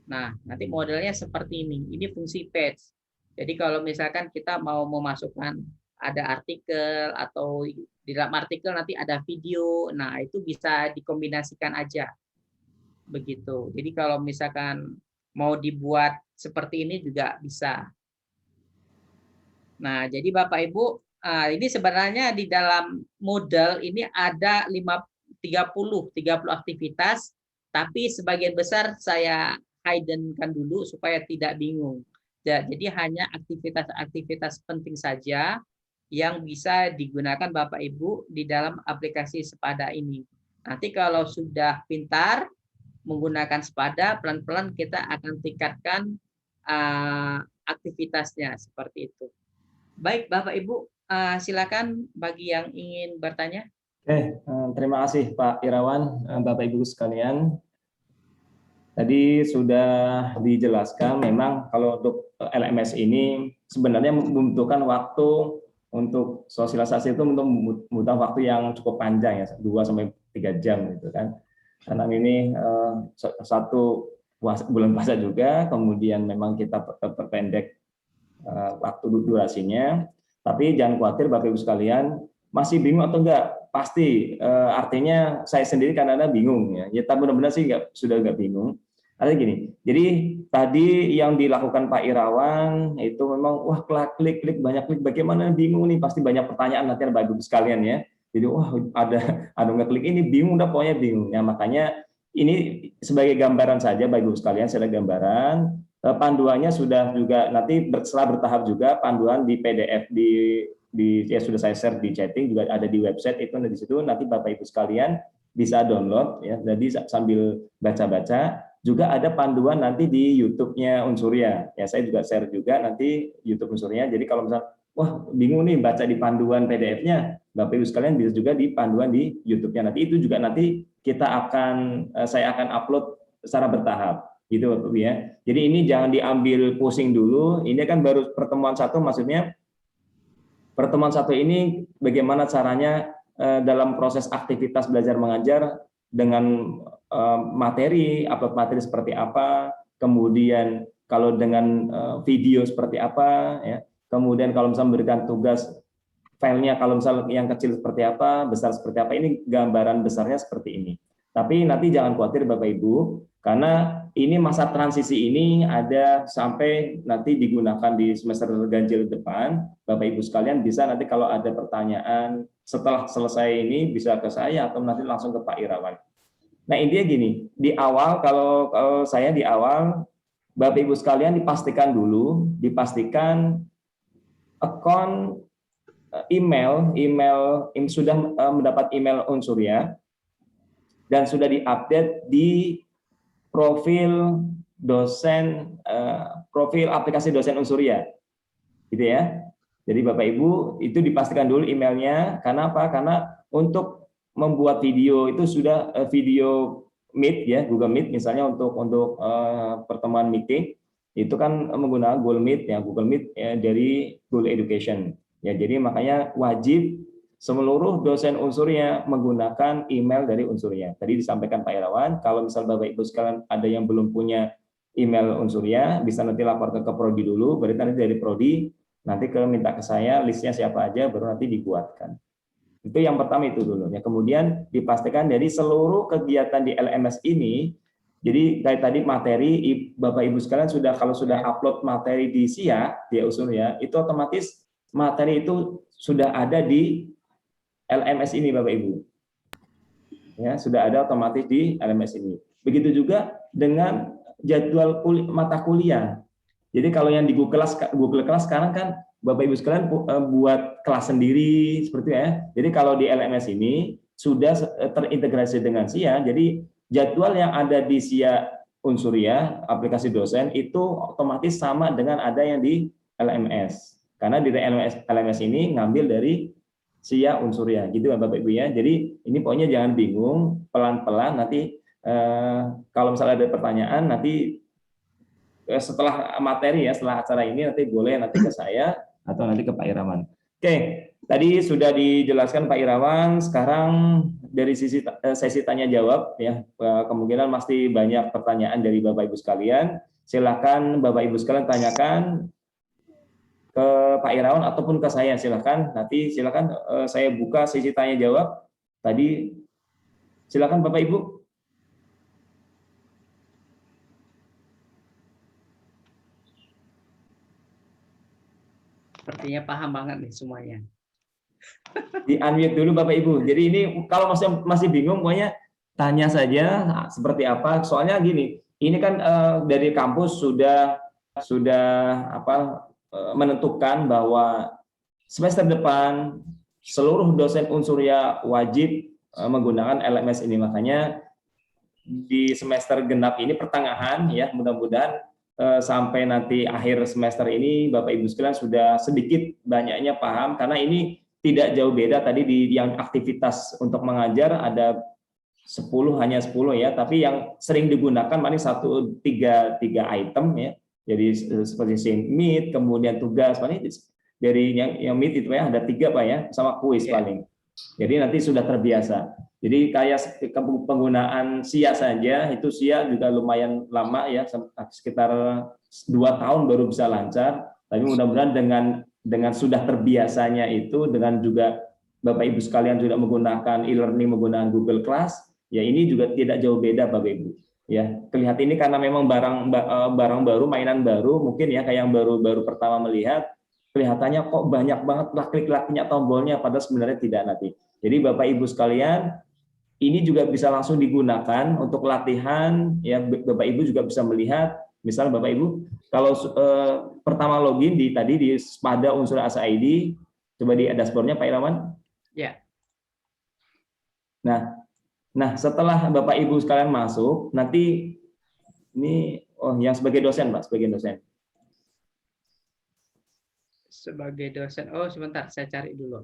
Nah, nanti modelnya seperti ini. Ini fungsi page. Jadi kalau misalkan kita mau memasukkan ada artikel atau di dalam artikel nanti ada video, nah itu bisa dikombinasikan aja. Begitu. Jadi kalau misalkan mau dibuat seperti ini juga bisa. Nah, jadi Bapak Ibu, ini sebenarnya di dalam model ini ada 30 aktivitas, tapi sebagian besar saya hidden-kan dulu supaya tidak bingung. Jadi hanya aktivitas-aktivitas penting saja yang bisa digunakan Bapak Ibu di dalam aplikasi Sepada ini. Nanti kalau sudah pintar menggunakan Sepada, pelan-pelan kita akan tingkatkan aktivitasnya seperti itu. Baik, Bapak Ibu, silakan bagi yang ingin bertanya. Oke, terima kasih Pak Irawan, Bapak Ibu sekalian. Tadi sudah dijelaskan memang kalau untuk LMS ini sebenarnya membutuhkan waktu untuk sosialisasi itu membutuhkan waktu yang cukup panjang ya, 2-3 jam gitu kan. Karena ini satu bulan puasa juga, kemudian memang kita perpendek waktu durasinya. Tapi jangan khawatir Bapak Ibu sekalian, masih bingung atau enggak? Pasti artinya saya sendiri kadang-kadang bingung ya. Ya tapi benar-benar sih sudah enggak bingung. Artinya gini, jadi tadi yang dilakukan Pak Irawan itu memang wah klik banyak klik, bagaimana bingung nih, pasti banyak pertanyaan nanti Bapak Ibu sekalian ya. Jadi wah ada ngeklik ini bingung, udah pokoknya bingung. Ya makanya ini sebagai gambaran saja Bapak Ibu sekalian, sebagai gambaran. Panduannya sudah juga nanti setelah bertahap juga panduan di PDF ya sudah saya share di chatting, juga ada di website itu, di situ nanti Bapak Ibu sekalian bisa download ya, jadi sambil baca-baca. Juga ada panduan nanti di YouTube-nya Unsurya ya, saya juga share juga nanti YouTube Unsurya. Jadi kalau misalnya wah bingung nih baca di panduan PDF-nya, Bapak Ibu sekalian bisa juga di panduan di YouTube-nya. Nanti itu juga nanti saya akan upload secara bertahap gitu Bapak Ibu ya. Jadi ini jangan diambil pusing dulu. Ini kan baru pertemuan satu, maksudnya pertemuan satu ini bagaimana caranya dalam proses aktivitas belajar mengajar dengan materi seperti apa, kemudian kalau dengan video seperti apa ya. Kemudian kalau misalnya memberikan tugas filenya, kalau misalnya yang kecil seperti apa, besar seperti apa, ini gambaran besarnya seperti ini. Tapi nanti jangan khawatir Bapak Ibu, karena ini masa transisi ini ada sampai nanti digunakan di semester ganjil depan. Bapak Ibu sekalian bisa nanti kalau ada pertanyaan setelah selesai ini bisa ke saya atau nanti langsung ke Pak Irawan. Nah intinya gini, di awal kalau saya di awal, Bapak Ibu sekalian dipastikan akun email sudah mendapat email Unsurya dan sudah diupdate di profil aplikasi dosen Unsurya, gitu ya. Jadi Bapak Ibu itu dipastikan dulu emailnya. Karena apa? Karena untuk membuat video itu sudah video Meet ya, Google Meet misalnya untuk pertemuan meeting itu kan menggunakan Google Meet ya, dari Google Education ya. Jadi makanya wajib seluruh dosen unsurnya menggunakan email dari unsurnya. Tadi disampaikan Pak Irawan, kalau misal Bapak Ibu sekalian ada yang belum punya email unsurnya, bisa nanti laporkan ke Prodi dulu, berarti nanti dari Prodi nanti minta ke saya listnya siapa aja, baru nanti dibuatkan. Itu yang pertama itu dulu. Ya, kemudian dipastikan dari seluruh kegiatan di LMS ini, jadi kayak tadi materi Bapak Ibu sekalian kalau sudah upload materi di SIA, di usul ya, itu otomatis materi itu sudah ada di LMS ini Bapak Ibu. Ya, sudah ada otomatis di LMS ini. Begitu juga dengan jadwal mata kuliah. Jadi kalau yang di Google Class sekarang kan Bapak Ibu sekalian buat kelas sendiri seperti itu ya. Jadi kalau di LMS ini sudah terintegrasi dengan SIA, jadi jadwal yang ada di SIA Unsurya, aplikasi dosen itu otomatis sama dengan ada yang di LMS. Karena di LMS ini ngambil dari SIA Unsurya, gitu ya Bapak Ibu ya. Jadi ini pokoknya jangan bingung, pelan-pelan nanti kalau misalnya ada pertanyaan nanti setelah materi ya, setelah acara ini nanti boleh nanti ke saya atau nanti ke Pak Irawan. Oke, tadi sudah dijelaskan Pak Irawan. Sekarang dari sesi tanya jawab ya, kemungkinan masih banyak pertanyaan dari Bapak Ibu sekalian. Silakan Bapak Ibu sekalian tanyakan ke Pak Irawan ataupun ke saya. Silakan saya buka sesi tanya jawab. Tadi silakan Bapak Ibu. Sepertinya paham banget nih semuanya. Di unmute dulu Bapak Ibu. Jadi ini kalau masih bingung pokoknya tanya saja seperti apa. Soalnya gini, ini kan dari kampus sudah menentukan bahwa semester depan seluruh dosen unsurya wajib menggunakan LMS ini. Makanya di semester genap ini pertengahan ya, mudah-mudahan sampai nanti akhir semester ini Bapak Ibu sekalian sudah sedikit banyaknya paham, karena ini tidak jauh beda tadi di yang aktivitas untuk mengajar ada 10 ya, tapi yang sering digunakan paling tiga item ya. Jadi seperti Meet, kemudian tugas paling dari yang Meet itu ya ada 3 Pak ya, sama kuis paling. Jadi nanti sudah terbiasa. Jadi kayak penggunaan SIA saja, itu SIA juga lumayan lama ya, sekitar 2 tahun baru bisa lancar. Tapi mudah-mudahan dengan sudah terbiasanya itu, dengan juga Bapak Ibu sekalian sudah menggunakan e-learning, menggunakan Google Class, ya ini juga tidak jauh beda Bapak Ibu. Ya, kelihatan ini karena memang barang baru, mainan baru, mungkin ya kayak yang baru pertama melihat, kelihatannya kok banyak banget klik-kliknya tombolnya, padahal sebenarnya tidak nanti. Jadi Bapak Ibu sekalian, ini juga bisa langsung digunakan untuk latihan ya. Bapak Ibu juga bisa melihat, misal Bapak Ibu kalau pertama login tadi di pada unsur Asa ID, coba di dashboardnya Pak Irawan. Ya. Nah setelah Bapak Ibu sekalian masuk, nanti ini yang sebagai dosen Pak, sebagai dosen. Sebagai dosen, sebentar saya cari dulu.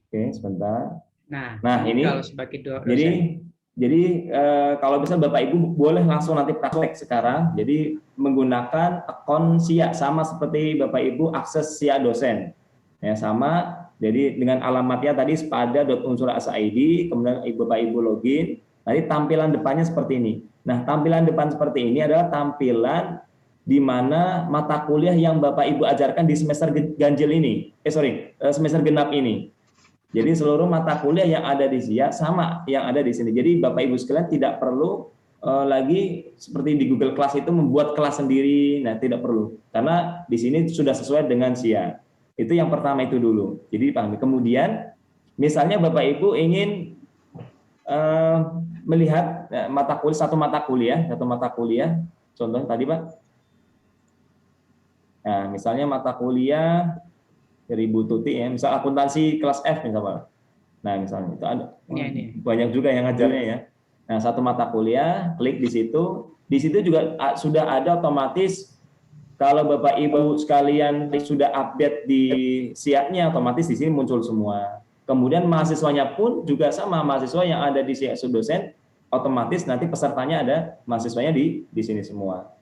Oke, sebentar. Nah ini kalau sebagai dosen. Jadi kalau bisa Bapak Ibu boleh langsung nanti praktek sekarang. Jadi menggunakan akun SIA sama seperti Bapak Ibu akses SIA dosen. Ya sama. Jadi dengan alamatnya tadi spada.unsur.asa.id, kemudian Bapak Ibu login. Nanti tampilan depannya seperti ini. Nah, tampilan depan seperti ini adalah tampilan di mana mata kuliah yang Bapak Ibu ajarkan di semester ganjil ini. Semester genap ini. Jadi seluruh mata kuliah yang ada di SIA sama yang ada di sini. Jadi Bapak Ibu sekalian tidak perlu lagi seperti di Google Class itu membuat kelas sendiri. Nah, tidak perlu. Karena di sini sudah sesuai dengan SIA. Itu yang pertama itu dulu. Jadi pahami. Kemudian misalnya Bapak Ibu ingin melihat satu mata kuliah. Contoh tadi Pak. Nah, misalnya mata kuliah dari Bu Tuti ya, misal akuntansi kelas F misalnya. Nah, misalnya itu ada banyak juga yang ngajarnya ya. Nah, satu mata kuliah, klik di situ. Di situ juga sudah ada otomatis kalau Bapak Ibu sekalian sudah update di SIA-nya, otomatis di sini muncul semua. Kemudian mahasiswanya pun juga sama, mahasiswa yang ada di SIA dosen, otomatis nanti pesertanya ada mahasiswanya di sini semua.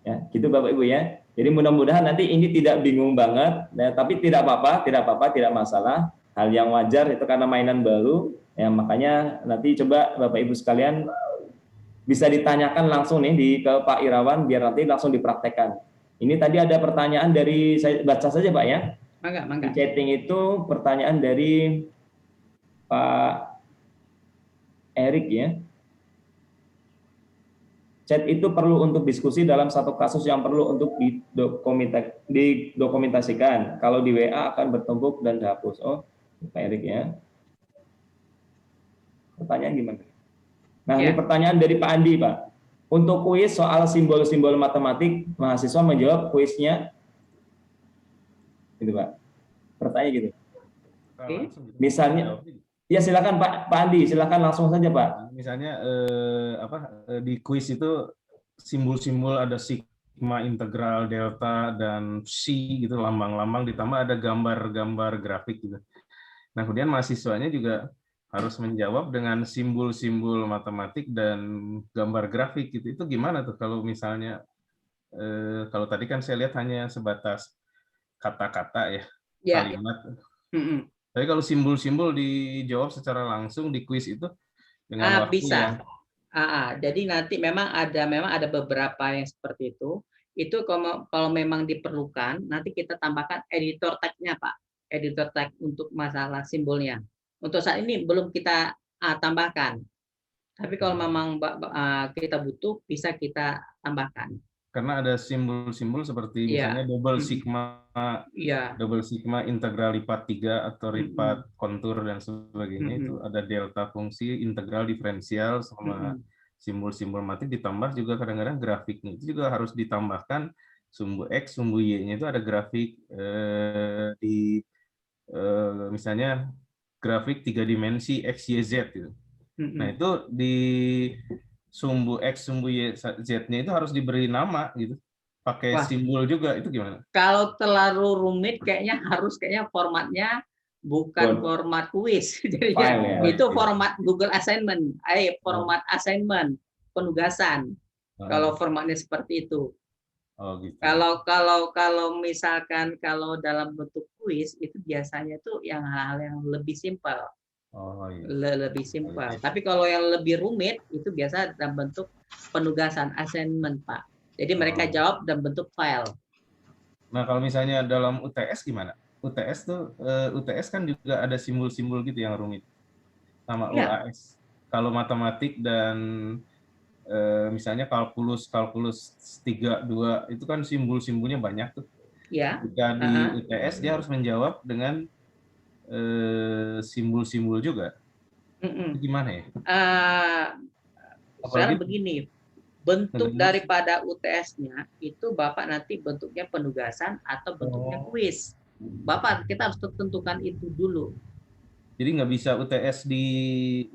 Ya, gitu Bapak Ibu ya. Jadi mudah-mudahan nanti ini tidak bingung banget, ya, tapi tidak apa-apa, tidak masalah. Hal yang wajar itu karena mainan baru, ya makanya nanti coba Bapak Ibu sekalian bisa ditanyakan langsung nih ke Pak Irawan biar nanti langsung dipraktekkan. Ini tadi ada pertanyaan dari, saya baca saja Pak ya. Mangga. Di chatting itu pertanyaan dari Pak Erik ya. Chat itu perlu untuk diskusi dalam satu kasus yang perlu untuk didokumentasikan. Kalau di WA akan bertumpuk dan dihapus. Oh, Pak Erik ya. Pertanyaan gimana? Nah, ini pertanyaan dari Pak Andi, Pak. Untuk kuis soal simbol-simbol matematik, mahasiswa menjawab kuisnya, gitu Pak. Pertanyaan gitu. Misalnya, ya silakan Pak Andi, silakan langsung saja Pak. Misalnya di kuis itu simbol-simbol ada sigma, integral, delta, dan psi gitu, lambang-lambang, ditambah ada gambar-gambar grafik gitu. Nah, kemudian mahasiswanya juga harus menjawab dengan simbol-simbol matematik dan gambar grafik gitu. Itu gimana tuh kalau misalnya kalau tadi kan saya lihat hanya sebatas kata-kata ya, kalimat. Tapi kalau simbol-simbol dijawab secara langsung di kuis itu dengan waktu bisa. Jadi nanti memang ada beberapa yang seperti itu. Itu kalau memang diperlukan, nanti kita tambahkan editor tag-nya Pak. Editor tag untuk masalah simbolnya. Untuk saat ini belum kita tambahkan. Tapi kalau memang kita butuh, bisa kita tambahkan. Karena ada simbol-simbol seperti misalnya double sigma, integral lipat 3 atau lipat kontur dan sebagainya. Itu ada delta fungsi, integral diferensial, sama simbol-simbol matik, ditambah juga kadang-kadang grafiknya. Itu juga harus ditambahkan sumbu X, sumbu Y-nya itu ada grafik misalnya grafik 3 dimensi X, Y, Z gitu. Nah, itu di sumbu X, sumbu Y, Z-nya itu harus diberi nama gitu. Pakai simbol juga, itu gimana? Kalau terlalu rumit kayaknya formatnya bukan format kuis. Jadinya itu format Google Assignment, format assignment, penugasan. Kalau formatnya seperti itu. Oh, gitu. Kalau misalkan kalau dalam bentuk kuis itu biasanya tuh yang hal-hal yang lebih simpel. Lebih simpel. Tapi kalau yang lebih rumit itu biasa dalam bentuk penugasan, assignment, Pak. Jadi mereka jawab dalam bentuk file. Nah, kalau misalnya dalam UTS gimana? UTS kan juga ada simbol-simbol gitu yang rumit. Sama UAS. Kalau matematik dan misalnya kalkulus 3, 2 itu kan simbol-simbolnya banyak tuh. Jika di UTS dia harus menjawab dengan simbol-simbol juga. Itu gimana ya? Sekarang begini, bentuk daripada UTS-nya itu Bapak nanti bentuknya penugasan atau bentuknya kuis. Bapak kita harus tentukan itu dulu. Jadi nggak bisa UTS di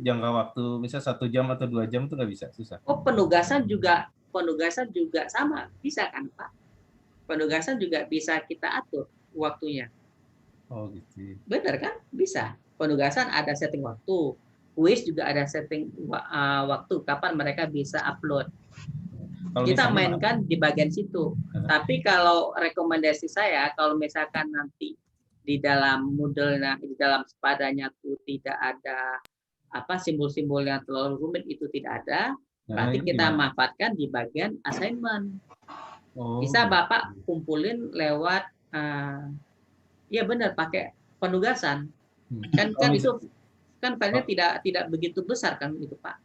jangka waktu misalnya 1 jam atau 2 jam itu nggak bisa, susah. Oh, penugasan juga sama, bisa kan Pak? Penugasan juga bisa kita atur waktunya. Oh gitu. Benar kan? Bisa. Penugasan ada setting waktu, kuis juga ada setting waktu kapan mereka bisa upload. Kalau kita mainkan di bagian situ. Tapi kalau rekomendasi saya, kalau misalkan nanti di dalam Moodle-nya, di dalam sepadanya itu tidak ada simbol-simbol yang terlalu rumit, itu tidak ada. Berarti kita manfaatkan di bagian assignment. Bisa Bapak kumpulin lewat ya benar pakai penugasan. Kan itu kan filenya tidak begitu besar kan itu Pak.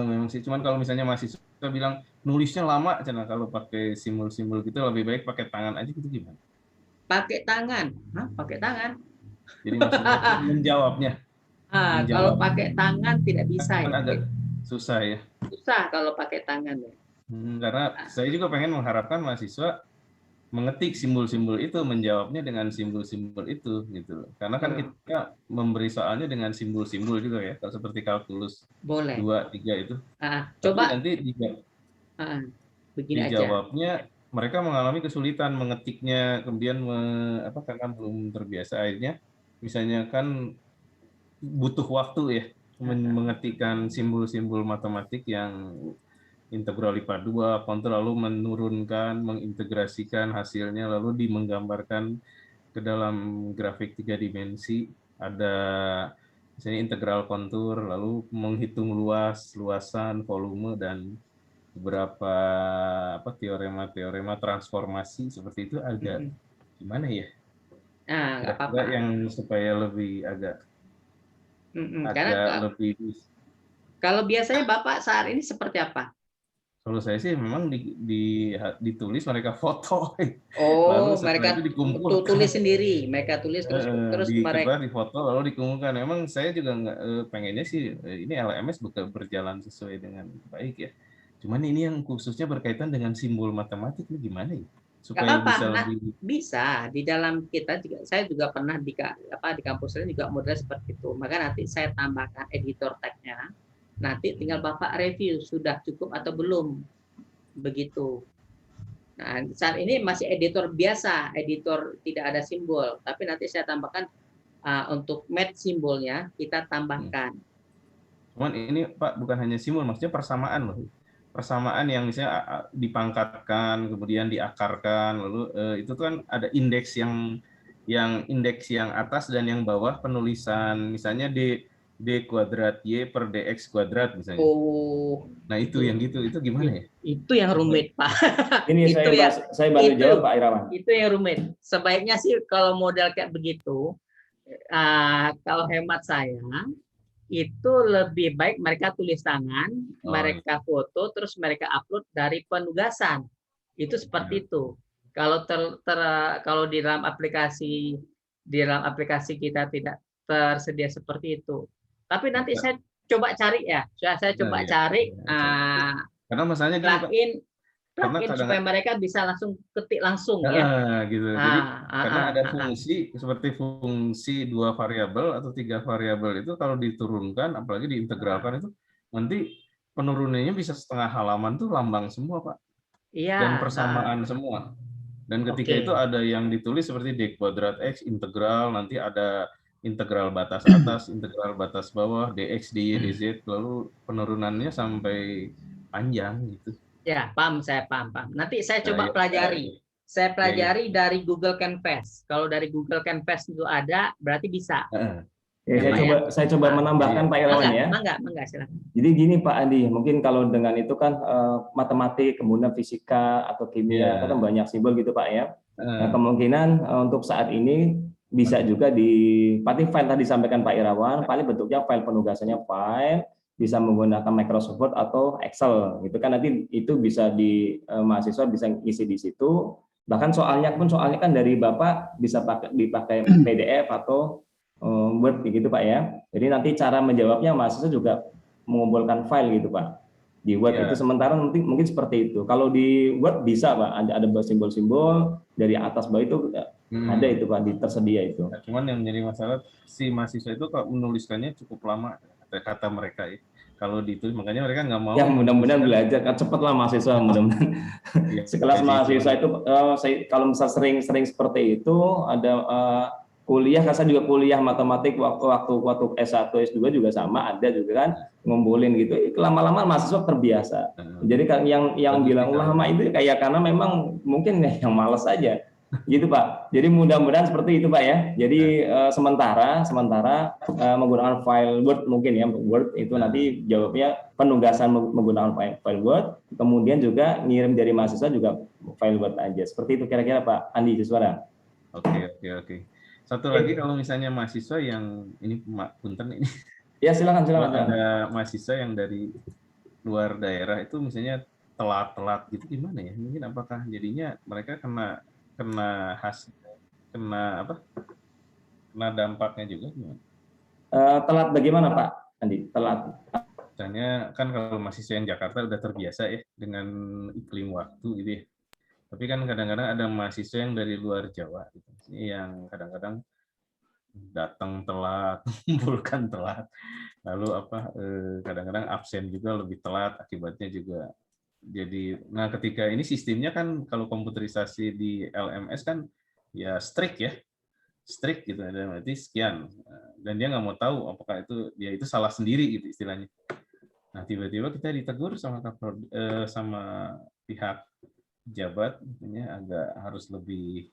Memang sih, cuman kalau misalnya mahasiswa bilang nulisnya lama, kalau pakai simbol-simbol gitu lebih baik pakai tangan aja gitu gimana? Pakai tangan, pakai tangan. Jadi maksudnya menjawabnya. Kalau pakai tangan tidak bisa kan ya. Agak susah ya. Susah kalau pakai tangan ya. Karena saya juga pengen mengharapkan mahasiswa mengetik simbol-simbol itu, menjawabnya dengan simbol-simbol itu gitu. Karena kan kita memberi soalnya dengan simbol-simbol juga ya, kalau seperti kalkulus Boleh. 2, 3 itu. Tapi Coba nanti begini aja. dijawabnya mereka mengalami kesulitan mengetiknya, kemudian karena belum terbiasa akhirnya misalnya kan butuh waktu ya mengetikkan simbol-simbol matematik yang integral IPA 2, kontur, lalu menurunkan, mengintegrasikan hasilnya, lalu menggambarkan ke dalam grafik 3 dimensi, ada misalnya integral kontur, lalu menghitung luasan, volume, dan beberapa teorema-teorema transformasi seperti itu agak gimana ya? Nggak Kira-kira apa-apa. yang supaya lebih agak Karena lebih. kalau biasanya Bapak saat ini seperti apa? Kalau saya sih memang ditulis, mereka foto, lalu Oh, setelah itu mereka dikumpulkan tulis sendiri. Mereka tulis terus di mereka. difoto lalu dikumpulkan. Memang saya juga nggak pengennya sih ini LMS berjalan sesuai dengan baik ya. Cuman ini yang khususnya berkaitan dengan simbol matematik ini gimana ya? Nggak Supaya apa-apa. bisa Nah, lebih. bisa di dalam kita juga. Saya juga pernah di kampus lain juga model seperti itu. Maka nanti saya tambahkan editor tag-nya. Nanti tinggal Bapak review sudah cukup atau belum. Begitu. Nah, saat ini masih editor biasa, editor tidak ada simbol. Tapi nanti saya tambahkan untuk match simbolnya kita tambahkan. Cuman ini Pak bukan hanya simbol, maksudnya persamaan loh. Persamaan yang misalnya dipangkatkan, kemudian diakarkan, lalu itu kan ada indeks indeks yang atas dan yang bawah penulisan, misalnya d kuadrat y per dx kuadrat misalnya. Oh, Nah itu yang gitu, itu gimana ya? Itu yang rumit Pak. Ini saya bantu jawab Pak Irawan. Itu yang rumit. Sebaiknya sih kalau model kayak begitu, kalau hemat saya, itu lebih baik mereka tulis tangan, mereka foto, terus mereka upload dari penugasan. Itu seperti itu. Kalau kalau di dalam aplikasi kita tidak tersedia seperti itu. Tapi nanti saya coba cari ya. Saya coba cari karena masalahnya gini Pak. Plugin supaya mereka bisa langsung ketik langsung ya. Gitu. Jadi karena ada fungsi seperti fungsi 2 variabel atau 3 variabel itu kalau diturunkan, apalagi diintegralkan itu nanti penurunannya bisa setengah halaman tuh lambang semua Pak. Iya. Dan persamaan semua. Dan ketika itu ada yang ditulis seperti d kuadrat x integral, nanti ada integral batas atas, integral batas bawah, dx, dy, dz, lalu penurunannya sampai panjang gitu. Ya, saya paham. Nanti saya coba pelajari. Saya pelajari dari Google Canvas. Kalau dari Google Canvas itu ada, berarti bisa. Saya coba menambahkan Pak Irawan ya. Mangga, silakan. Jadi gini Pak Andi, mungkin kalau dengan itu kan matematik, kemudian fisika atau kimia, kan banyak simbol gitu Pak ya. Nah, kemungkinan untuk saat ini bisa juga paling file tadi disampaikan Pak Irawan, paling bentuknya file penugasannya file, bisa menggunakan Microsoft Word atau Excel gitu kan, nanti itu bisa mahasiswa bisa isi di situ. Bahkan soalnya kan dari Bapak bisa dipakai PDF atau Word gitu Pak ya. Jadi nanti cara menjawabnya mahasiswa juga mengumpulkan file gitu Pak di Word itu. Sementara mungkin seperti itu. Kalau di Word bisa Pak, ada simbol-simbol dari atas bawah itu ada itu Pak, tersedia itu. Cuman yang menjadi masalah si mahasiswa itu kalau menuliskannya cukup lama kata mereka ya. Kalau ditulis makanya mereka nggak mau. Ya mudah-mudahan belajar cepatlah mahasiswa, mudah-mudahan. Sekelas mahasiswa itu kalau misal sering seperti itu ada kuliah, saya juga kuliah matematik waktu S1 S2 juga sama, ada juga kan ngumpulin gitu. Lama-lama mahasiswa terbiasa. Jadi yang bilang lama itu kayak karena memang mungkin yang malas aja. Gitu Pak. Jadi mudah-mudahan seperti itu Pak ya. Jadi sementara menggunakan file Word mungkin ya, Word itu nanti jawabnya penugasan menggunakan file Word, kemudian juga ngirim dari mahasiswa juga file Word aja. Seperti itu kira-kira Pak Andi Juswara. Oke. Satu lagi kalau misalnya mahasiswa yang ini punten ini. Ya silakan. Ada mahasiswa yang dari luar daerah itu misalnya telat gitu gimana ya? Mungkin apakah jadinya mereka kena dampaknya juga gimana? Telat bagaimana Pak Andi? Telat. Misalnya kan kalau mahasiswa yang Jakarta udah terbiasa ya dengan iklim waktu gitu ya. Tapi kan kadang-kadang ada mahasiswa yang dari luar Jawa gitu, yang kadang-kadang datang telat, kumpulkan telat, lalu kadang-kadang absen juga lebih telat, akibatnya juga jadi. Nah, ketika ini sistemnya kan kalau komputerisasi di LMS kan ya strict gitu, dan berarti sekian, dan dia nggak mau tahu apakah dia itu salah sendiri gitu istilahnya. Nah, tiba-tiba kita ditegur sama pihak jabat, agak harus lebih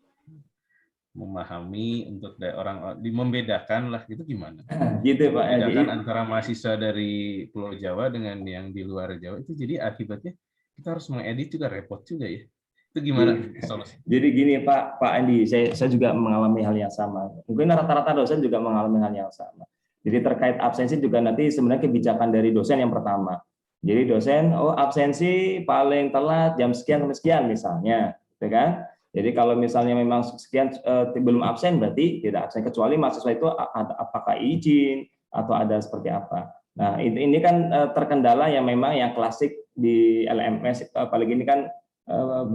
memahami untuk orang membedakan lah, gitu gimana? Gitu Pak. Membedakan antara mahasiswa dari Pulau Jawa dengan yang di luar Jawa itu, jadi akibatnya kita harus mengedit juga, repot juga ya. Itu gimana solusi? Jadi gini Pak Andi, saya juga mengalami hal yang sama. Mungkin rata-rata dosen juga mengalami hal yang sama. Jadi terkait absensi juga nanti sebenarnya kebijakan dari dosen yang pertama. Jadi dosen, absensi paling telat jam sekian sampai sekian misalnya, gitu kan? Jadi kalau misalnya memang sekian belum absen, berarti tidak absen, kecuali mahasiswa itu apakah izin atau ada seperti apa. Nah, ini kan terkendala yang memang yang klasik di LMS, apalagi ini kan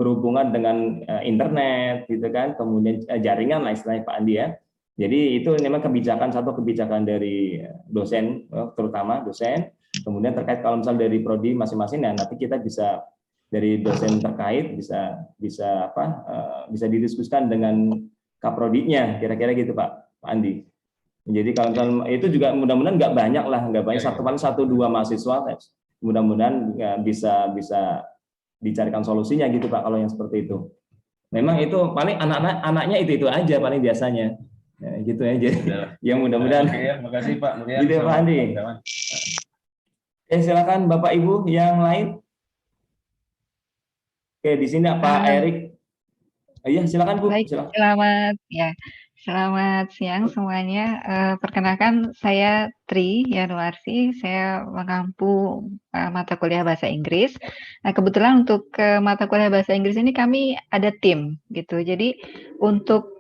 berhubungan dengan internet, gitu kan, kemudian jaringan lah istilahnya Pak Andi ya. Jadi itu memang satu kebijakan dari dosen, terutama dosen. Kemudian terkait kalau misal dari prodi masing-masing, nah nanti kita bisa dari dosen terkait bisa didiskusikan dengan kaprodinya, kira-kira gitu Pak Andi. Jadi kalau itu juga mudah-mudahan nggak banyak satu dua mahasiswa, mudah-mudahan bisa dicarikan solusinya gitu Pak kalau yang seperti itu. Memang itu paling anaknya itu aja paling biasanya. Ya, gitu ya. Jadi yang mudah-mudahan. Oke, ya, makasih Pak Mulyan. Gitu Pak Andi. Silakan Bapak Ibu yang lain. Oke, di sini Pak Erik. Iya, silakan Bu. Baik, silakan. Selamat siang semuanya. Perkenalkan saya Tri Yanuarsi, saya mengampu mata kuliah bahasa Inggris. Nah, kebetulan untuk mata kuliah bahasa Inggris ini kami ada tim gitu. Jadi untuk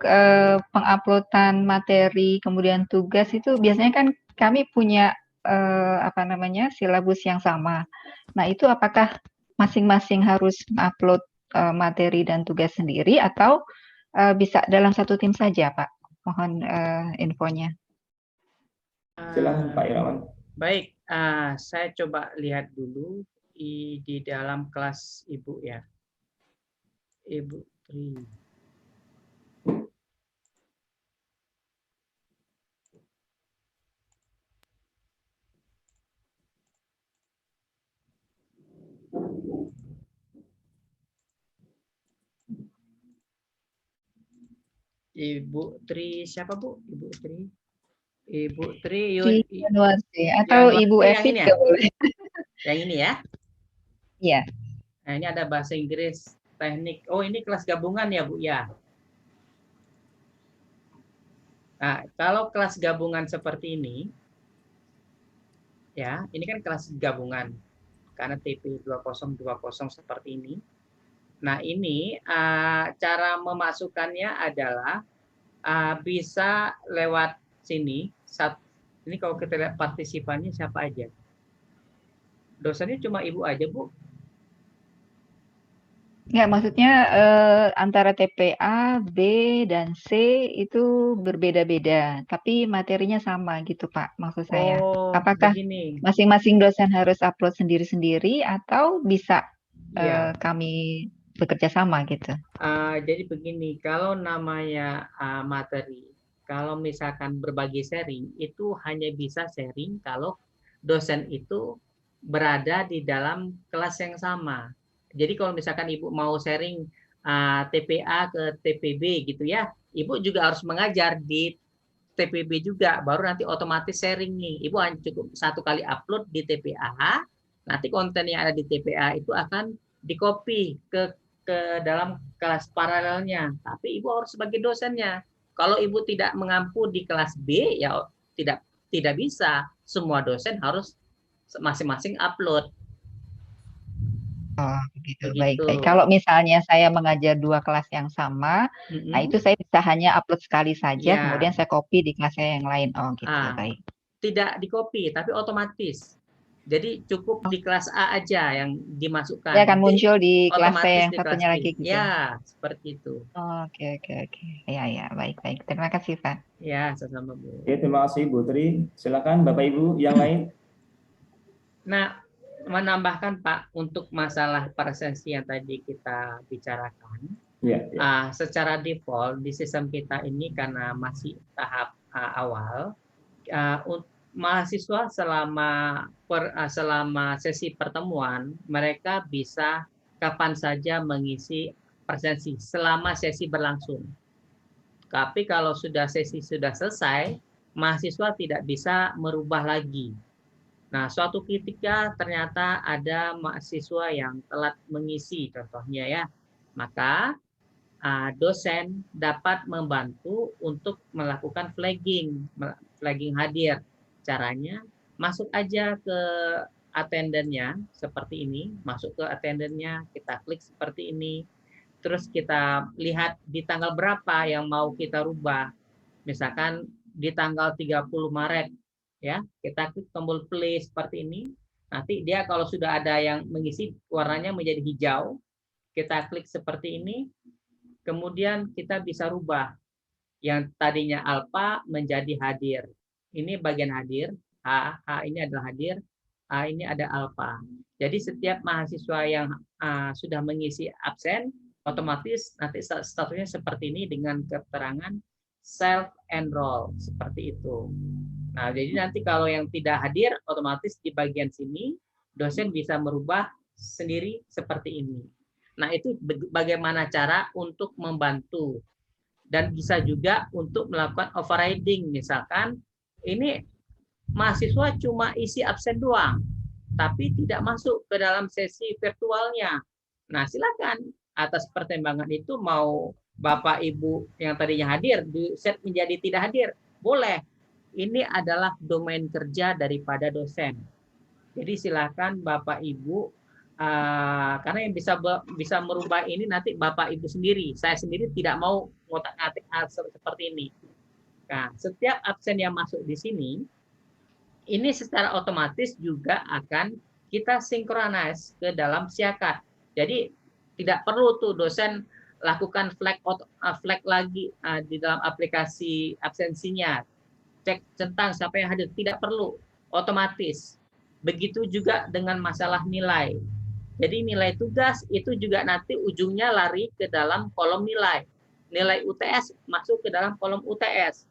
penguploadan materi kemudian tugas itu biasanya kan kami punya silabus yang sama. Nah, itu apakah masing-masing harus upload materi dan tugas sendiri atau bisa dalam satu tim saja, Pak? Mohon infonya. Silakan Pak Irawan. Baik, saya coba lihat dulu di dalam kelas Ibu ya. Ibu Tri. Ibu Tri siapa Bu? Ibu Tri Yanuarsi atau Ibu Evi juga boleh. Yang ini ya? Iya. Nah, ini ada bahasa Inggris, teknik. Oh, ini kelas gabungan ya, Bu ya? Nah, kalau kelas gabungan seperti ini, ya, ini kan kelas gabungan. Karena TP 2020 seperti ini. Nah, ini cara memasukkannya adalah bisa lewat sini. Ini kalau kita lihat partisipannya siapa aja. Dosennya cuma Ibu aja, Bu? Ya, maksudnya antara TPA, B, dan C itu berbeda-beda, tapi materinya sama gitu, Pak, maksud saya. Apakah masing-masing dosen harus upload sendiri-sendiri atau bisa kami bekerja sama gitu? Jadi begini, kalau namanya materi, kalau misalkan berbagi sharing, itu hanya bisa sharing kalau dosen itu berada di dalam kelas yang sama. Jadi kalau misalkan Ibu mau sharing TPA ke TPB gitu ya, Ibu juga harus mengajar di TPB juga, baru nanti otomatis sharing nih. Ibu hanya cukup satu kali upload di TPA, nanti konten yang ada di TPA itu akan di-copy ke dalam kelas paralelnya. Tapi Ibu harus sebagai dosennya. Kalau Ibu tidak mengampu di kelas B, ya tidak bisa. Semua dosen harus masing-masing upload. Oh, begitu. Baik. Kalau misalnya saya mengajar dua kelas yang sama, nah itu saya bisa hanya upload sekali saja, kemudian saya copy di kelas saya yang lain. Oh, gitu. Baik. Tidak di-copy, tapi otomatis. Jadi cukup di kelas A aja yang dimasukkan. Ya akan Nanti muncul di kelas C otomatis yang di kelas satunya B. lagi gitu. Ya, seperti itu. Oke, oke, oke. Ya, baik. Terima kasih, Pak. Ya, sama-sama Bu. Oke, terima kasih Bu Tri. Silakan Bapak Ibu yang lain. Nah, menambahkan Pak, untuk masalah presensi yang tadi kita bicarakan, Ya. secara default di sistem kita ini karena masih tahap awal, mahasiswa selama sesi pertemuan mereka bisa kapan saja mengisi presensi selama sesi berlangsung. Tapi kalau sesi sudah selesai, mahasiswa tidak bisa merubah lagi. Nah, suatu ketika ternyata ada mahasiswa yang telat mengisi, contohnya ya, maka dosen dapat membantu untuk melakukan flagging hadir. Caranya, masuk aja ke attendennya seperti ini, masuk ke attendennya, kita klik seperti ini, terus kita lihat di tanggal berapa yang mau kita rubah. Misalkan di tanggal 30 Maret, ya, kita klik tombol play seperti ini. Nanti dia kalau sudah ada yang mengisi, warnanya menjadi hijau. Kita klik seperti ini, kemudian kita bisa rubah. Yang tadinya alpha menjadi hadir. Ini bagian hadir, H ini adalah hadir, A ini ada alpha. Jadi setiap mahasiswa yang sudah mengisi absen, otomatis nanti statusnya seperti ini dengan keterangan self enroll seperti itu. Nah, jadi nanti kalau yang tidak hadir, otomatis di bagian sini dosen bisa merubah sendiri seperti ini. Nah, itu bagaimana cara untuk membantu dan bisa juga untuk melakukan overriding. Misalkan ini mahasiswa cuma isi absen doang, tapi tidak masuk ke dalam sesi virtualnya. Nah, silakan atas pertimbangan itu mau Bapak Ibu yang tadinya hadir di set menjadi tidak hadir, boleh. Ini adalah domain kerja daripada dosen. Jadi silakan Bapak Ibu, karena yang bisa merubah ini nanti Bapak Ibu sendiri. Saya sendiri tidak mau ngotak-ngatik hal seperti ini. Nah, setiap absen yang masuk di sini, ini secara otomatis juga akan kita sinkronis ke dalam Siakat. Jadi tidak perlu tuh dosen lakukan flag lagi di dalam aplikasi absensinya. Cek centang siapa yang hadir, tidak perlu, otomatis. Begitu juga dengan masalah nilai. Jadi nilai tugas itu juga nanti ujungnya lari ke dalam kolom nilai. Nilai UTS masuk ke dalam kolom UTS.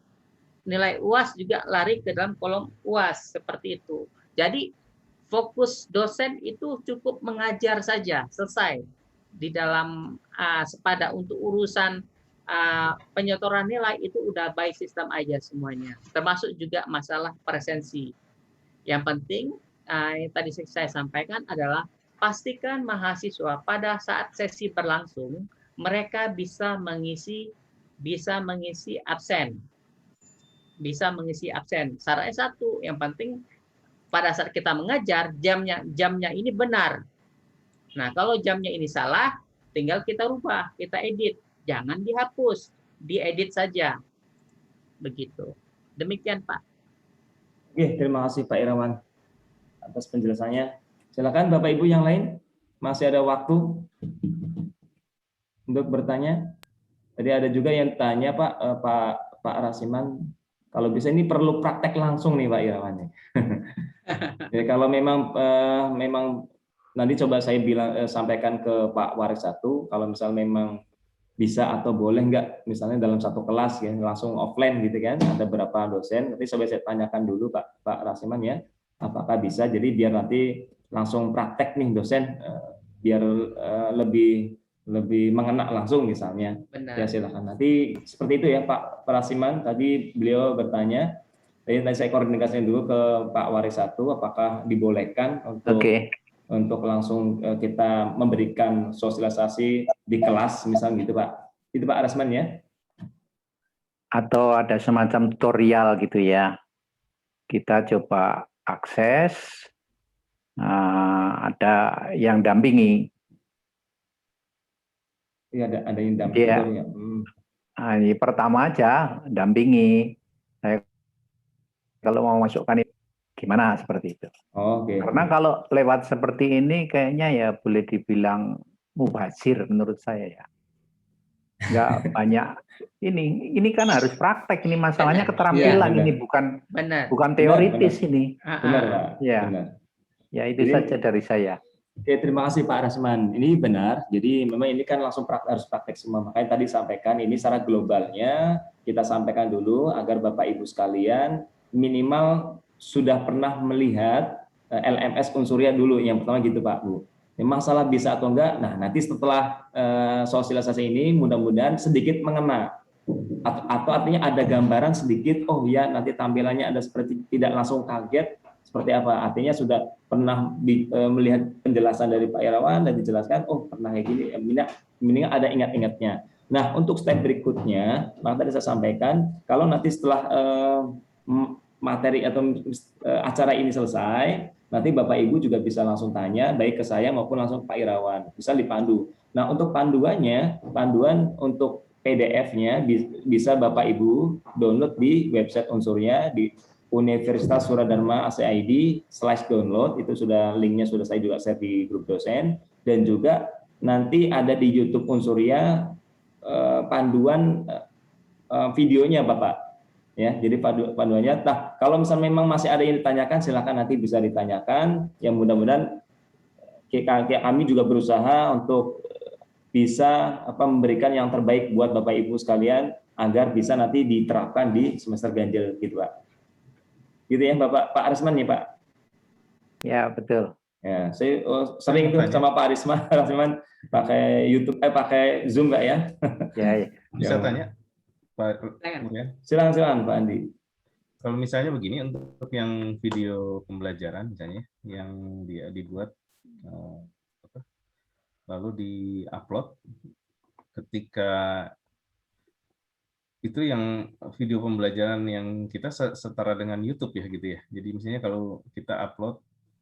Nilai UAS juga lari ke dalam kolom UAS, seperti itu. Jadi fokus dosen itu cukup mengajar saja, selesai. Di dalam sepada untuk urusan penyetoran nilai itu udah by sistem aja semuanya. Termasuk juga masalah presensi. Yang penting yang tadi saya sampaikan adalah pastikan mahasiswa pada saat sesi berlangsung mereka bisa mengisi absen. Bisa mengisi absen. Syaratnya satu, yang penting pada saat kita mengajar jamnya ini benar. Nah, kalau jamnya ini salah, tinggal kita rubah, kita edit. Jangan dihapus, diedit saja. Begitu. Demikian, Pak. Oke, terima kasih Pak Irawan atas penjelasannya. Silakan Bapak Ibu yang lain, masih ada waktu untuk bertanya. Tadi ada juga yang tanya Pak Rasiman, kalau bisa ini perlu praktek langsung nih Pak Irawan. Jadi kalau memang nanti coba saya sampaikan ke Pak Waris 1, kalau misal memang bisa atau boleh enggak, misalnya dalam satu kelas ya langsung offline gitu kan, ada berapa dosen, nanti coba saya tanyakan dulu Pak Rasiman ya, apakah bisa, jadi biar nanti langsung praktek nih dosen, biar lebih mengena langsung misalnya. Benar. Ya silakan. Nanti seperti itu ya Pak Rasiman, tadi beliau bertanya, tadi saya koordinasikan dulu ke Pak Waris 1, apakah dibolehkan untuk langsung kita memberikan sosialisasi di kelas misalnya gitu Pak. Itu Pak Rasman ya. Atau ada semacam tutorial gitu ya. Kita coba akses, ada yang dampingi. Iya, ada yang dampingi. Ya. Ini pertama aja dampingi. Saya kalau mau masukkan gimana seperti itu. Oke. Karena kalau lewat seperti ini kayaknya ya boleh dibilang mubazir menurut saya ya. Nggak banyak ini kan harus praktek, ini masalahnya Benar. keterampilan, Iya, ini benar. Benar. bukan teoritis ini. Benar, Pak. Ya. Benar. Ya itu Jadi- saja dari saya. Oke, terima kasih Pak Rasman. Ini benar. Jadi memang ini kan langsung harus praktek semua. Makanya tadi sampaikan ini secara globalnya kita sampaikan dulu agar Bapak Ibu sekalian minimal sudah pernah melihat LMS Unsurya dulu. Yang pertama gitu Pak Bu. Masalah bisa atau enggak. Nah nanti setelah sosialisasi ini mudah-mudahan sedikit mengena. Atau artinya ada gambaran sedikit. Oh ya nanti tampilannya ada seperti tidak langsung kaget. Seperti apa? Artinya sudah pernah melihat penjelasan dari Pak Irawan dan dijelaskan, oh pernah kayak gini, mendingan ada ingat-ingatnya. Nah, untuk step berikutnya, maka tadi saya sampaikan, kalau nanti setelah materi atau acara ini selesai, nanti Bapak Ibu juga bisa langsung tanya, baik ke saya maupun langsung Pak Irawan, bisa dipandu. Nah, untuk panduan untuk PDF-nya bisa Bapak Ibu download di website Unsurya di Universitas Suradharma ACID/download, itu sudah linknya sudah saya juga share di grup dosen, dan juga nanti ada di YouTube Unsurya panduan videonya Bapak ya, jadi panduannya. Nah kalau misalnya memang masih ada yang ditanyakan silakan nanti bisa ditanyakan, yang mudah-mudahan kami juga berusaha untuk bisa memberikan yang terbaik buat Bapak Ibu sekalian agar bisa nanti diterapkan di semester ganjil gitu Pak. Gitu ya Pak Arisman ya Pak. Ya betul. Ya, saya sering tuh sama Pak Arisman pakai YouTube, pakai Zoom nggak ya? Ya. Bisa tanya Pak? Silakan Pak Andi. Kalau misalnya begini, untuk yang video pembelajaran misalnya yang dia dibuat lalu di-upload, ketika itu yang video pembelajaran yang kita setara dengan YouTube ya gitu ya. Jadi misalnya kalau kita upload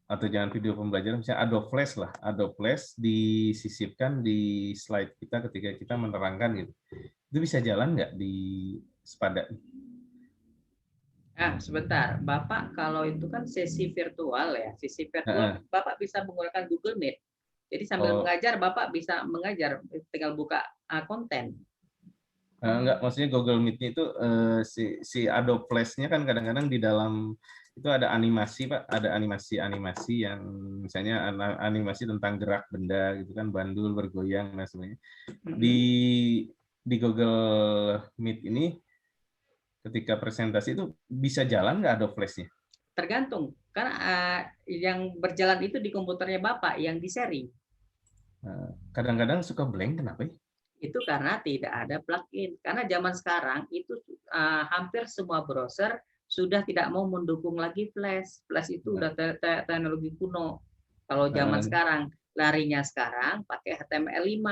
atau jangan video pembelajaran, misalnya Adobe Flash lah, Adobe Flash disisipkan di slide kita ketika kita menerangkan gitu. Itu bisa jalan nggak di Sepada? Sebentar, Bapak kalau itu kan sesi virtual ya, sesi virtual Bapak bisa menggunakan Google Meet. Jadi sambil mengajar Bapak bisa mengajar, tinggal buka konten. Enggak, maksudnya Google Meet-nya itu si Adobe Flash-nya kan kadang-kadang di dalam itu ada animasi Pak, ada animasi yang misalnya animasi tentang gerak benda gitu kan, bandul bergoyang dan sebagainya. Di Google Meet ini ketika presentasi itu bisa jalan nggak Adobe Flash-nya? Tergantung, karena yang berjalan itu di komputernya Bapak yang di sharing. Kadang-kadang suka blank, kenapa ya? Itu karena tidak ada plugin. Karena zaman sekarang itu hampir semua browser sudah tidak mau mendukung lagi Flash. Flash itu udah teknologi kuno. Kalau zaman sekarang, larinya sekarang pakai HTML5.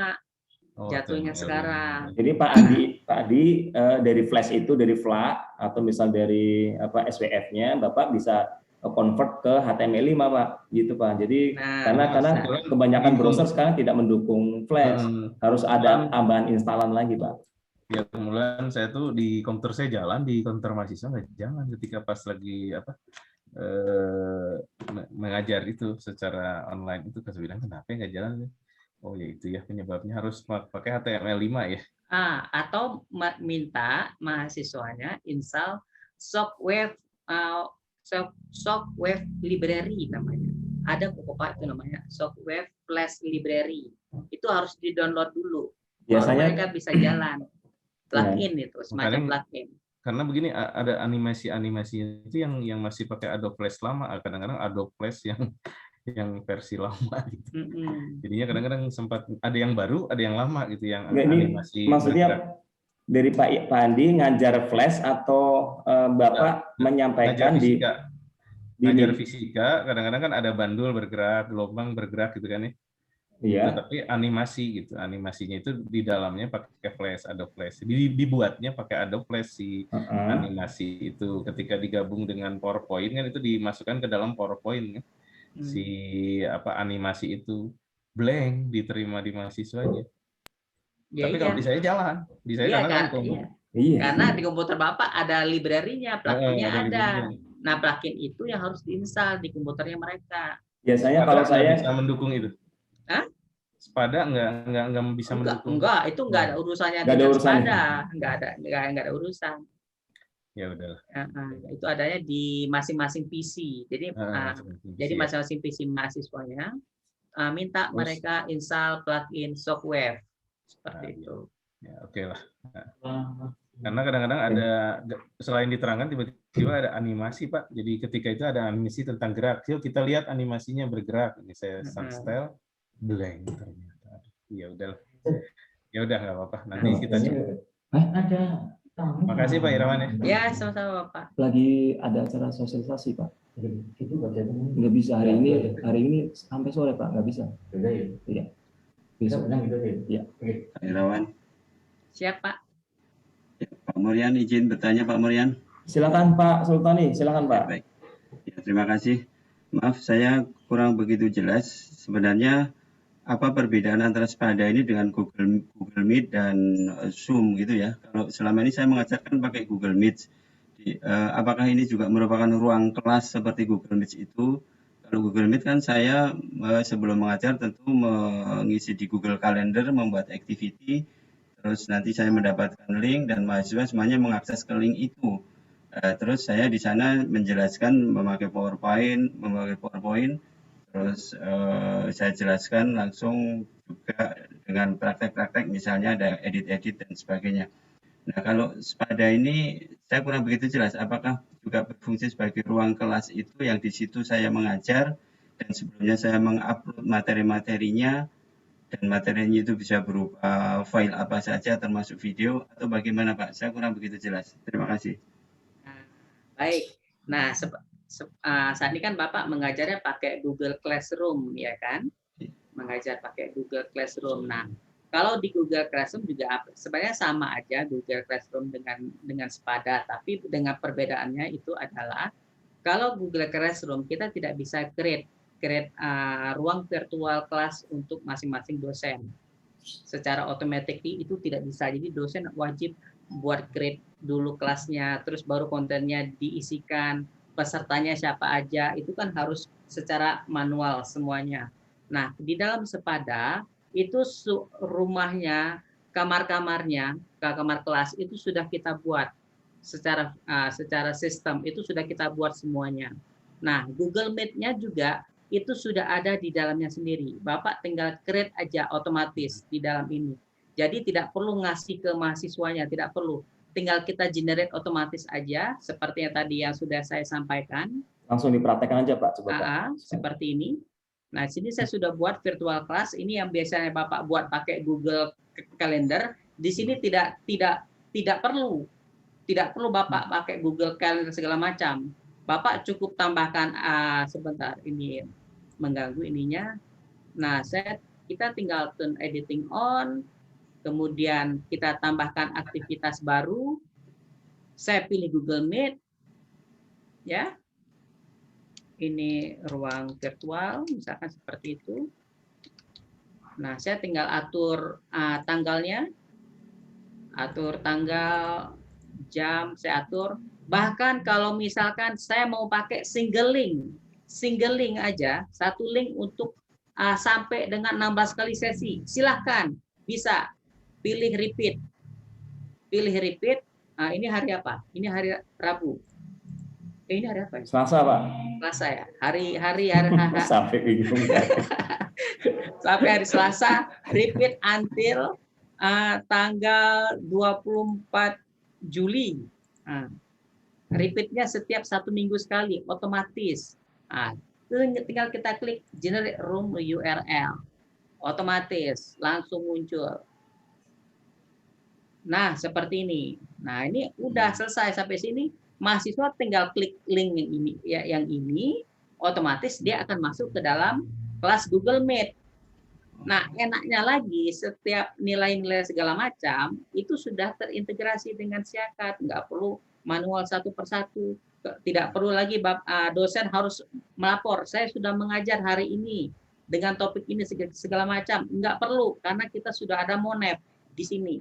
Jatuhnya sekarang. Jadi Pak Adi dari Flash itu dari FLA atau misal dari SWF-nya Bapak bisa convert ke HTML5 Pak, gitu Pak. Jadi karena kebanyakan browser sekarang tidak mendukung Flash, harus ada tambahan instalan lagi Pak. Ya kemudian saya tuh di komputer saya jalan, di komputer mahasiswa nggak jalan ketika pas lagi mengajar itu secara online itu, saya bilang kenapa nggak jalan? Oh ya itu ya penyebabnya, harus pakai HTML5 ya. Atau minta mahasiswanya install Shockwave Library namanya. Ada kok Pak itu namanya Shockwave Flash Library. Itu harus di-download dulu. Biasanya mereka bisa jalan. Plugin itu, semacam plugin. Karena begini, ada animasi-animasi itu yang masih pakai Adobe Flash lama, kadang-kadang Adobe Flash yang versi lama gitu. Jadinya kadang-kadang sempat ada yang baru, ada yang lama gitu, yang animasi. Maksudnya dari Pak Andi ngajar Flash atau Bapak menyampaikan ngajar fisika, kadang-kadang kan ada bandul bergerak, gelombang bergerak gitu kan ya. Iya. Gitu, tapi animasi gitu, animasinya itu di dalamnya pakai Flash, Adobe Flash. Dibuatnya pakai Adobe Flash animasi itu, ketika digabung dengan PowerPoint kan itu dimasukkan ke dalam PowerPoint kan. Animasi itu blank diterima di mahasiswanya. Tapi kalau di saya jalan, Karena di komputer Bapak ada library-nya, plugin-nya ada. Nah, plugin itu yang harus diinstal di komputernya mereka. Biasanya kalau Spada nggak saya bisa mendukung itu. Hah? Spada nggak bisa mendukung. Enggak, itu enggak ada urusannya Nggak ada dengan urusannya. Spada, enggak ada urusan. Ya udah. Itu adanya di masing-masing PC. Jadi masing-masing PC mahasiswanya minta mereka install plugin Shockwave seperti itu. Ya, oke lah. Karena kadang-kadang ada, selain diterangkan tiba-tiba ada animasi Pak. Jadi ketika itu ada animasi tentang gerak. Yuk kita lihat animasinya bergerak. Ini saya style blank ternyata. Ya udahlah. Ya udah nggak apa-apa. Nanti kita coba. ada. Makasih Pak Irawan ya. Ya, sama-sama Pak. Lagi ada acara sosialisasi Pak. Nggak bisa hari ini sampai sore Pak, nggak bisa. Iya. Besok. Iya. Pak Irawan. Siapa? Pak Murian izin bertanya Pak Murian. Silakan Pak Sultani, silakan Pak. Baik. Ya, terima kasih. Maaf saya kurang begitu jelas. Sebenarnya apa perbedaan antara Spada ini dengan Google Meet dan Zoom gitu ya? Kalau selama ini saya mengajarkan pakai Google Meet. Apakah ini juga merupakan ruang kelas seperti Google Meet itu? Kalau Google Meet kan saya sebelum mengajar tentu mengisi di Google Calendar, membuat activity. Terus nanti saya mendapatkan link dan mahasiswa semuanya mengakses ke link itu. Terus saya di sana menjelaskan memakai PowerPoint. Terus saya jelaskan langsung juga dengan praktek-praktek, misalnya ada edit-edit dan sebagainya. Nah kalau Spada ini saya kurang begitu jelas. Apakah juga berfungsi sebagai ruang kelas itu yang di situ saya mengajar dan sebelumnya saya mengupload materi-materinya. Dan materinya itu bisa berupa file apa saja termasuk video atau bagaimana Pak? Saya kurang begitu jelas. Terima kasih. Baik. Nah, saat ini kan Bapak mengajarnya pakai Google Classroom, ya kan? Mengajar pakai Google Classroom. Nah, kalau di Google Classroom juga sebenarnya sama aja Google Classroom dengan Spada, tapi dengan perbedaannya itu adalah kalau Google Classroom kita tidak bisa create ruang virtual kelas untuk masing-masing dosen. Secara otomatis itu tidak bisa. Jadi dosen wajib buat create dulu kelasnya, terus baru kontennya diisikan, pesertanya siapa aja, itu kan harus secara manual semuanya. Nah, di dalam Spada itu rumahnya, kamar-kamarnya, kamar kelas itu sudah kita buat secara sistem, itu sudah kita buat semuanya. Nah, Google Meet-nya juga itu sudah ada di dalamnya sendiri. Bapak tinggal create aja otomatis di dalam ini. Jadi tidak perlu ngasih ke mahasiswanya, tidak perlu. Tinggal kita generate otomatis aja, seperti yang tadi yang sudah saya sampaikan. Langsung dipraktekkan aja Pak, coba Pak. Seperti ini. Nah, sini saya sudah buat virtual class. Ini yang biasanya Bapak buat pakai Google Calendar. Di sini tidak perlu Bapak pakai Google Calendar segala macam. Bapak cukup tambahkan sebentar ini mengganggu ininya. Nah, kita tinggal turn editing on, kemudian kita tambahkan aktivitas baru. Saya pilih Google Meet, ya. Ini ruang virtual, misalkan seperti itu. Nah, saya tinggal atur tanggalnya, atur tanggal, jam, saya atur. Bahkan kalau misalkan saya mau pakai single link aja, satu link untuk sampai dengan 16 kali sesi, silahkan, bisa pilih repeat. Ini hari apa? Ini hari Rabu. Ini hari apa? Selasa Pak. Selasa ya. Hari Sampai bingung. Sampai hari Selasa, repeat until tanggal 24 Juli. Repeatnya setiap 1 minggu sekali, otomatis. Tinggal kita klik generate room URL, otomatis langsung muncul. Nah, seperti ini. Nah, ini udah selesai sampai sini. Mahasiswa tinggal klik link yang ini, otomatis dia akan masuk ke dalam kelas Google Meet. Nah, enaknya lagi setiap nilai-nilai segala macam itu sudah terintegrasi dengan Siakat, nggak perlu manual satu persatu, tidak perlu lagi dosen harus melapor, saya sudah mengajar hari ini dengan topik ini segala macam, nggak perlu karena kita sudah ada Monep di sini.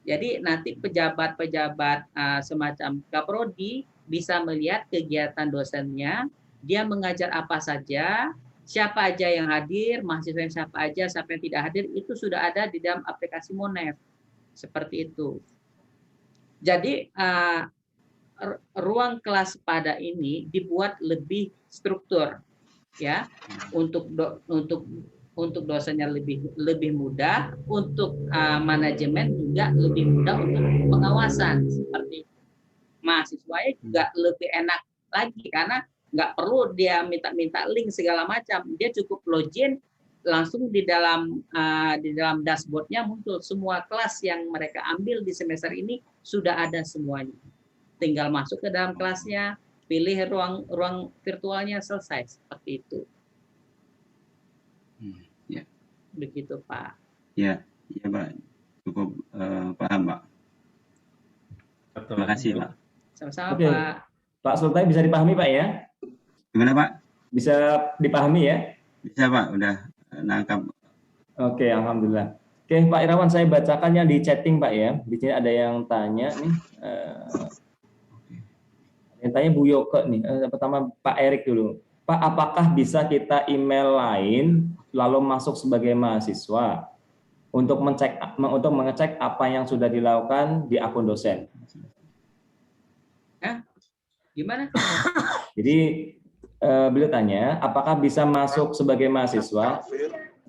Jadi nanti pejabat-pejabat semacam Kaprodi bisa melihat kegiatan dosennya, dia mengajar apa saja, siapa aja yang hadir, mahasiswa yang siapa yang tidak hadir, itu sudah ada di dalam aplikasi Monef. Seperti itu. Jadi ruang kelas pada ini dibuat lebih struktur, ya, untuk dosennya lebih mudah, untuk manajemen juga lebih mudah untuk pengawasan. Seperti mahasiswanya juga lebih enak lagi karena nggak perlu dia minta link segala macam, dia cukup login langsung di dalam dashboardnya muncul semua kelas yang mereka ambil di semester ini sudah ada semuanya. Tinggal masuk ke dalam kelasnya, pilih ruang virtualnya, selesai seperti itu. Ya. Begitu Pak. Ya, Pak, cukup paham Pak. Terima kasih Pak. Sama-sama Oke. Pak. Pak Sultan bisa dipahami Pak ya? Gimana Pak? Bisa dipahami ya? Bisa Pak, udah nangkap. Oke, alhamdulillah. Oke, Pak Irawan, saya bacakan yang di chatting Pak ya. Di sini ada yang tanya nih. Yang tanya Bu Yoke nih. Pertama Pak Erik dulu. Pak, apakah bisa kita email lain lalu masuk sebagai mahasiswa untuk mengecek apa yang sudah dilakukan di akun dosen? Gimana? Jadi beliau tanya, apakah bisa masuk sebagai mahasiswa?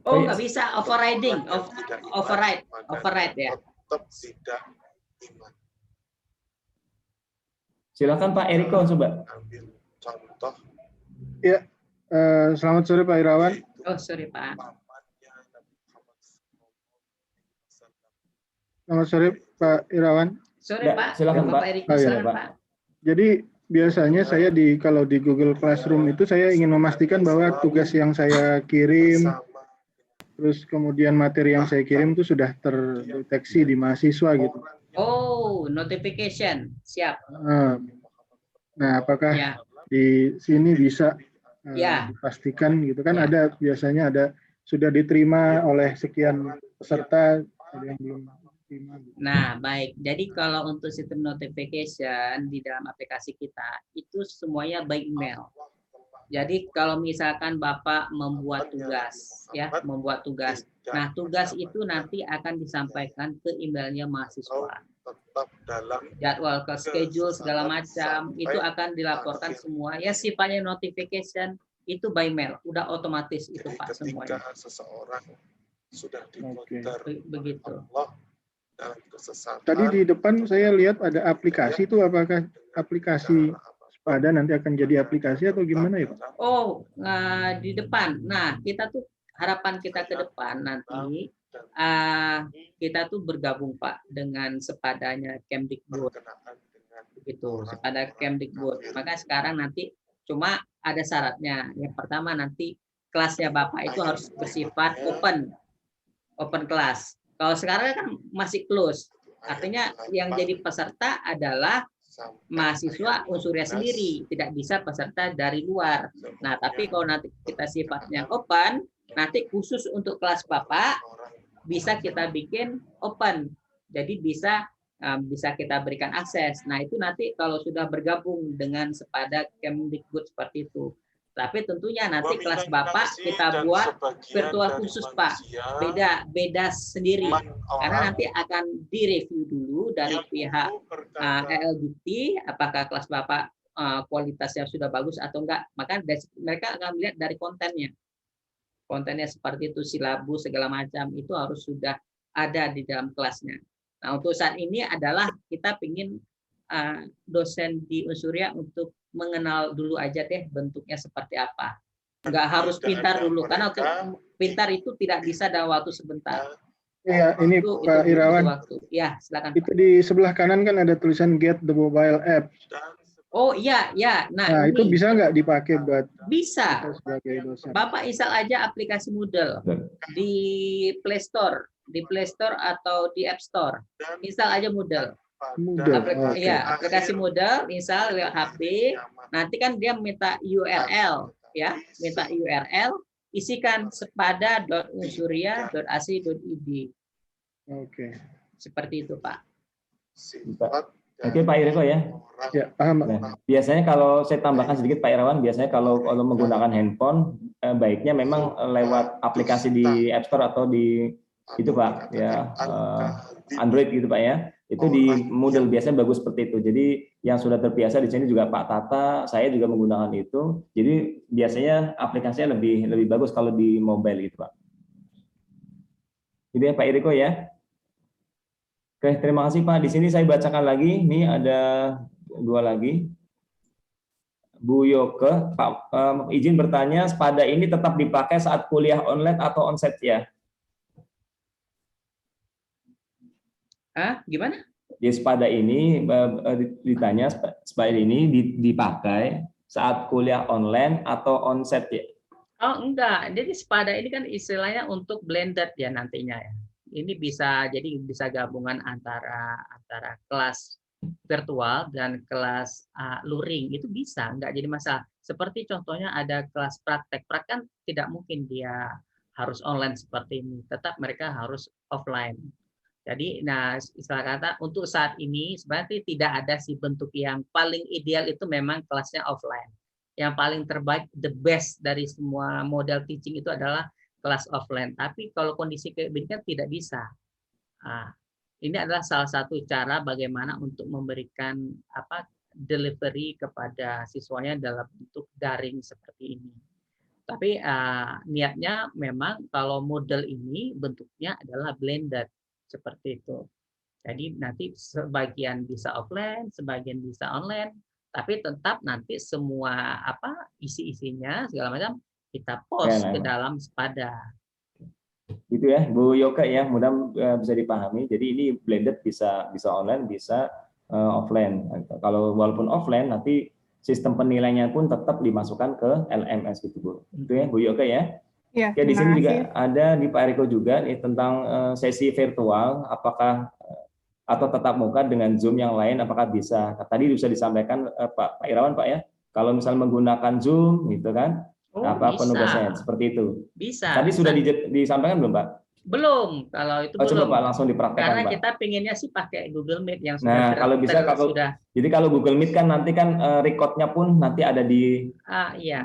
Oh, nggak bisa overriding, override ya. Silakan Pak Eriko coba. Contoh. Ya, selamat sore Pak Irawan. Oh, sorry Pak. Selamat sore Pak Irawan. Sore Pak. Silakan Pak. Pak Eriko, Oh, iya. silakan Pak. Jadi biasanya saya kalau di Google Classroom itu saya ingin memastikan bahwa tugas yang saya kirim, terus kemudian materi yang saya kirim itu sudah terdeteksi di mahasiswa gitu. Oh, notification, siap. Nah, apakah Ya. di sini bisa Ya. dipastikan gitu kan? Ya. Ada biasanya ada sudah diterima oleh sekian peserta, ada yang belum diterima. Nah, baik. Jadi kalau untuk sistem notification di dalam aplikasi kita itu semuanya by email. Jadi kalau misalkan Bapak membuat tugas, ya, membuat tugas. Nah, tugas itu nanti akan disampaikan ke emailnya mahasiswa. Jadwal ke schedule segala macam itu akan dilaporkan semua. Ya, sifatnya notification itu by mail, udah otomatis itu Pak semuanya. Begitu. Tadi di depan saya lihat ada aplikasi itu, apakah aplikasi Sepada nanti akan jadi aplikasi atau gimana ya Pak? Oh, di depan. Nah, kita tuh harapan kita ke depan nanti kita tuh bergabung Pak dengan sepadanya Kemdikbud. Begitu, sepada Kemdikbud. Maka sekarang nanti cuma ada syaratnya. Yang pertama nanti kelasnya Bapak itu harus bersifat open kelas. Kalau sekarang kan masih close. Artinya yang jadi peserta adalah mahasiswa unsurnya sendiri, tidak bisa peserta dari luar. Nah, tapi kalau nanti kita sifatnya open, nanti khusus untuk kelas Bapak bisa kita bikin open. Jadi bisa kita berikan akses. Nah, itu nanti kalau sudah bergabung dengan sepada Kemdikbud seperti itu. Tapi tentunya nanti kelas Bapak kita buat virtual khusus Pak, beda sendiri, karena nanti akan direview dulu dari pihak LGT apakah kelas Bapak kualitasnya sudah bagus atau enggak. Maka mereka akan melihat dari kontennya seperti itu, silabus segala macam itu harus sudah ada di dalam kelasnya. Nah, untuk saat ini adalah kita ingin dosen di Unsuria untuk mengenal dulu aja deh bentuknya seperti apa. Nggak harus pintar dulu, karena untuk pintar itu tidak bisa dalam waktu sebentar. Iya, ini Pak Irawan. Ya, silakan. Itu di sebelah kanan kan ada tulisan Get the Mobile App. Oh iya, ya. Nah, itu bisa nggak dipakai buat bisa sebagai dosen? Bapak install aja aplikasi Moodle di Play Store, atau di App Store. Install aja Moodle. Aplikasi Moodle, install lewat HP. Nanti kan dia minta URL, ya, isikan sepada.unsuria.ac.id. Oke. Seperti itu, Pak. Oke Pak Iriko ya. Ya, paham, Pak. Nah, biasanya kalau saya tambahkan sedikit Pak Irawan, biasanya kalau menggunakan handphone, baiknya memang lewat aplikasi di App Store atau di itu Pak, ya Android gitu Pak ya. Itu di Moodle biasanya bagus seperti itu. Jadi yang sudah terbiasa di sini juga Pak Tata, saya juga menggunakan itu. Jadi biasanya aplikasinya lebih bagus kalau di mobile gitu Pak. Itu ya Pak Iriko ya. Oke, terima kasih Pak. Di sini saya bacakan lagi. Ini ada 2 lagi. Bu Yoke, Pak, izin bertanya, Spada ini tetap dipakai saat kuliah online atau onsite ya? Gimana? Di Spada ini ditanya, Spada ini dipakai saat kuliah online atau onsite ya? Oh enggak, jadi Spada ini kan istilahnya untuk blended ya nantinya ya. Ini bisa gabungan antara kelas virtual dan kelas luring, itu bisa, enggak jadi masalah. Seperti contohnya ada kelas praktek kan tidak mungkin dia harus online seperti ini, tetap mereka harus offline. Jadi, nah istilah kata untuk saat ini sebenarnya tidak ada sih bentuk yang paling ideal, itu memang kelasnya offline. Yang paling terbaik, the best dari semua model teaching itu adalah kelas offline. Tapi kalau kondisi kebijakan tidak bisa. Nah, ini adalah salah satu cara bagaimana untuk memberikan delivery kepada siswanya dalam bentuk daring seperti ini. Tapi niatnya memang kalau model ini bentuknya adalah blended seperti itu. Jadi nanti sebagian bisa offline, sebagian bisa online, tapi tetap nanti semua isi-isinya segala macam kita post ke dalam Spada. Gitu ya, Bu Yoke ya, mudah bisa dipahami. Jadi ini blended bisa online, bisa offline. Kalau walaupun offline, nanti sistem penilaiannya pun tetap dimasukkan ke LMS gitu Bu. Itu ya Bu Yoke ya. Ya, di sini juga ada di Pak Eriko juga nih tentang sesi virtual, apakah atau tetap muka dengan Zoom yang lain, apakah bisa? Tadi bisa disampaikan Pak Irawan Pak ya, kalau misalnya menggunakan Zoom gitu kan, penugasannya seperti itu. Bisa. Tadi sudah disampaikan belum Pak? Belum, kalau itu belum. Coba Pak langsung dipraktekkan karena Pak. kita pinginnya sih pakai Google Meet yang sudah. Nah kalau bisa jadi kalau Google Meet kan nanti kan recordnya pun nanti ada di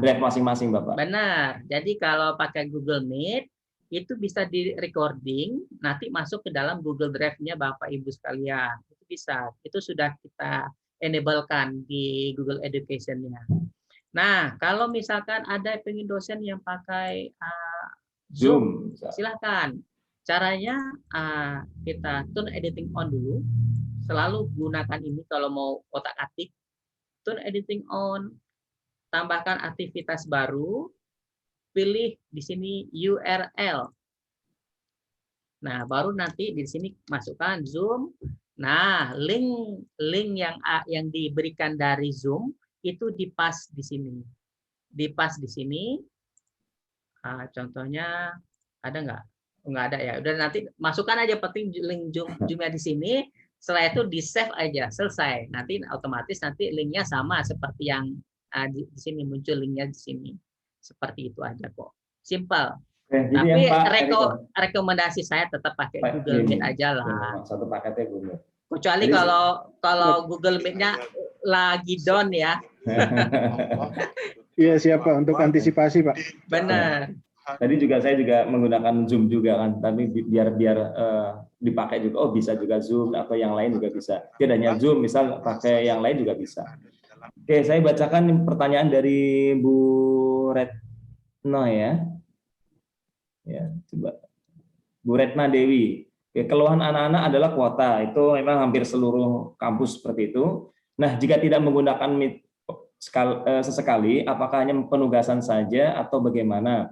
drive masing-masing Bapak. Benar. Jadi kalau pakai Google Meet itu bisa di recording, nanti masuk ke dalam Google Drive-nya Bapak Ibu sekalian. Itu bisa. Itu sudah kita enable-kan di Google Education-nya. Nah, kalau misalkan ada pengen dosen yang pakai Zoom, silakan. Caranya kita turn editing on dulu. Selalu gunakan ini kalau mau otak-atik. Turn editing on, tambahkan aktivitas baru, pilih di sini URL. Nah, baru nanti di sini masukkan Zoom. Nah, link yang diberikan dari Zoom itu dipas di sini. Dipas di sini. Contohnya ada nggak? Nggak ada ya. Udah nanti masukkan aja penting link Zoom-nya di sini. Setelah itu di save aja, selesai. Nanti otomatis nanti linknya sama seperti yang di sini muncul linknya di sini. Seperti itu aja kok. Simple. Tapi rekomendasi saya tetap pakai Google Meet aja lah. Satu paketnya Google. Kecuali kalau Google Meet-nya lagi down ya. Iya siapa untuk antisipasi Pak. Benar. Tadi saya juga menggunakan Zoom juga kan, tapi biar dipakai juga. Oh bisa juga Zoom atau yang lain juga bisa. Tidak hanya Zoom, misal pakai yang lain juga bisa. Oke, saya bacakan pertanyaan dari Bu Retno ya. Ya, coba. Bu Retna Dewi. Keluhan anak-anak adalah kuota. Itu memang hampir seluruh kampus seperti itu. Nah, jika tidak menggunakan Meet sesekali, apakah hanya penugasan saja atau bagaimana?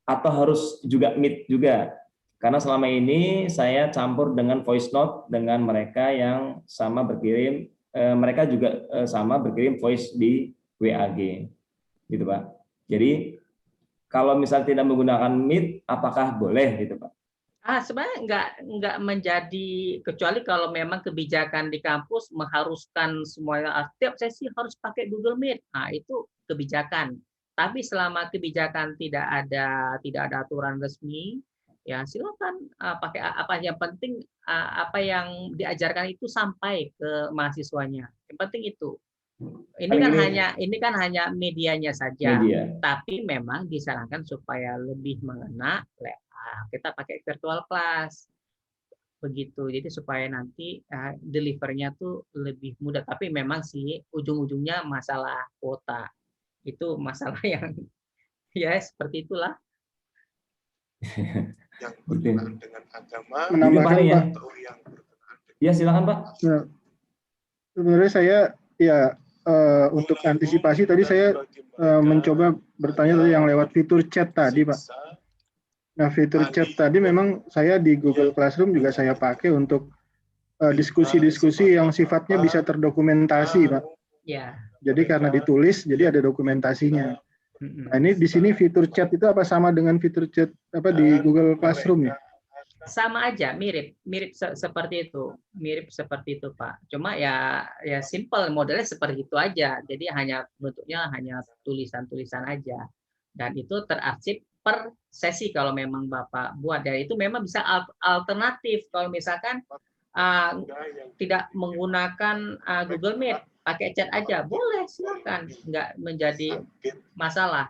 Atau harus juga Meet juga? Karena selama ini saya campur dengan voice note dengan mereka yang sama berkirim, mereka juga sama berkirim voice di WAG, gitu Pak. Jadi kalau misal tidak menggunakan Meet, apakah boleh gitu Pak? Sebenarnya nggak menjadi, kecuali kalau memang kebijakan di kampus mengharuskan semuanya tiap sesi harus pakai Google Meet. Nah, itu kebijakan. Tapi selama kebijakan tidak ada aturan resmi, ya silakan pakai apa yang penting apa yang diajarkan itu sampai ke mahasiswanya. Yang penting itu. Ini kan hanya medianya saja, Media. tapi memang disarankan supaya lebih mengena, kita pakai virtual class begitu. Jadi supaya nanti delivernya tuh lebih mudah. Tapi memang sih ujung-ujungnya masalah kuota itu masalah yang ya seperti itulah. Yang berkenaan dengan agama, Menambahkan ya. atau yang berkenaan dengan... Ya silakan Pak. Nah, sebenarnya saya ya untuk antisipasi tadi saya mencoba bertanya tadi yang lewat fitur chat tadi Pak. Nah fitur chat tadi memang saya di Google Classroom juga saya pakai untuk diskusi-diskusi yang sifatnya bisa terdokumentasi Pak. Ya. Jadi karena ditulis jadi ada dokumentasinya. Nah ini di sini fitur chat itu apa sama dengan fitur chat apa di Google Classroom ya? Sama aja, mirip seperti itu, Pak. Cuma ya simple, modelnya seperti itu aja. Jadi bentuknya hanya tulisan-tulisan aja. Dan itu terarsip per sesi kalau memang Bapak buat. Dan itu memang bisa alternatif kalau misalkan tidak menggunakan Google Meet, pakai chat aja, boleh silakan, nggak menjadi masalah.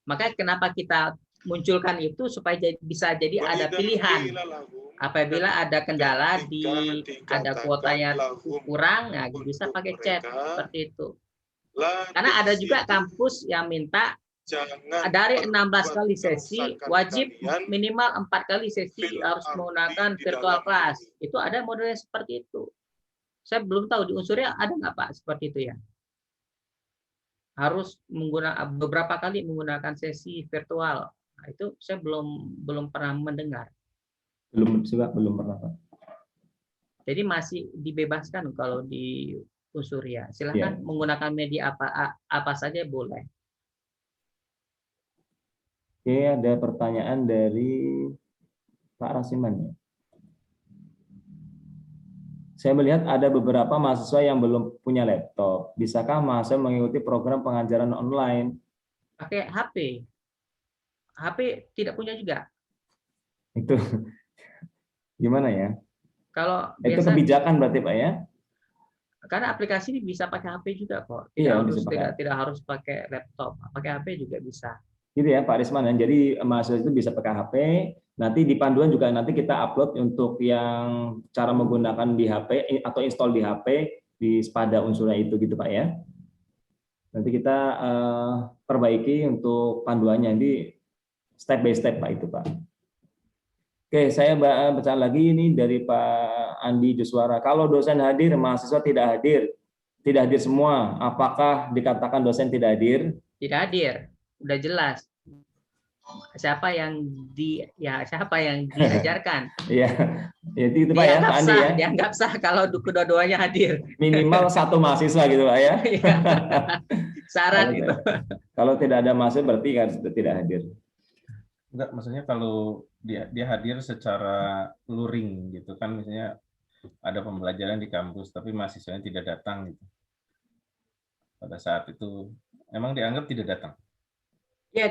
Makanya kenapa kita munculkan itu supaya bisa jadi ada pilihan. Apabila ada kendala ada kuotanya kurang, ya bisa pakai chat seperti itu. Karena ada juga kampus yang minta dari 16 kali sesi wajib minimal 4 kali sesi harus menggunakan virtual class. Itu ada modelnya seperti itu. Saya belum tahu di Unsurya ada nggak Pak seperti itu ya? Harus beberapa kali menggunakan sesi virtual. Nah, itu saya belum pernah mendengar. Belum pernah Pak. Jadi masih dibebaskan kalau di Unsurya. Silahkan menggunakan media apa saja boleh. Oke, ada pertanyaan dari Pak Rasiman. Saya melihat ada beberapa mahasiswa yang belum punya laptop. Bisakah mahasiswa mengikuti program pengajaran online? Pakai HP. HP tidak punya juga. Itu gimana ya? Kalau itu kebijakan berarti Pak ya? Karena aplikasi ini bisa pakai HP juga kok. Tidak harus pakai laptop. Pakai HP juga bisa. Gitu ya Pak Risman. Jadi mahasiswa itu bisa pakai HP. Nanti di panduan juga nanti kita upload untuk yang cara menggunakan di HP atau install di HP di Spada Unsurya itu gitu Pak ya. Nanti kita perbaiki untuk panduannya di step by step Pak itu Pak. Oke, saya baca lagi ini dari Pak Andi Juswara. Kalau dosen hadir, mahasiswa tidak hadir semua. Apakah dikatakan dosen tidak hadir? Tidak hadir, udah jelas. Siapa yang diajarkan? Iya, itu Pak ya, Pak Andi ya. Dianggap sah kalau kedua-duanya hadir. Minimal satu mahasiswa gitu Pak ya. Syarat itu. Kalau tidak ada mahasiswa berarti kan tidak hadir. Enggak, maksudnya kalau dia hadir secara luring gitu kan, misalnya ada pembelajaran di kampus tapi mahasiswanya tidak datang gitu. Pada saat itu emang dianggap tidak datang. Ya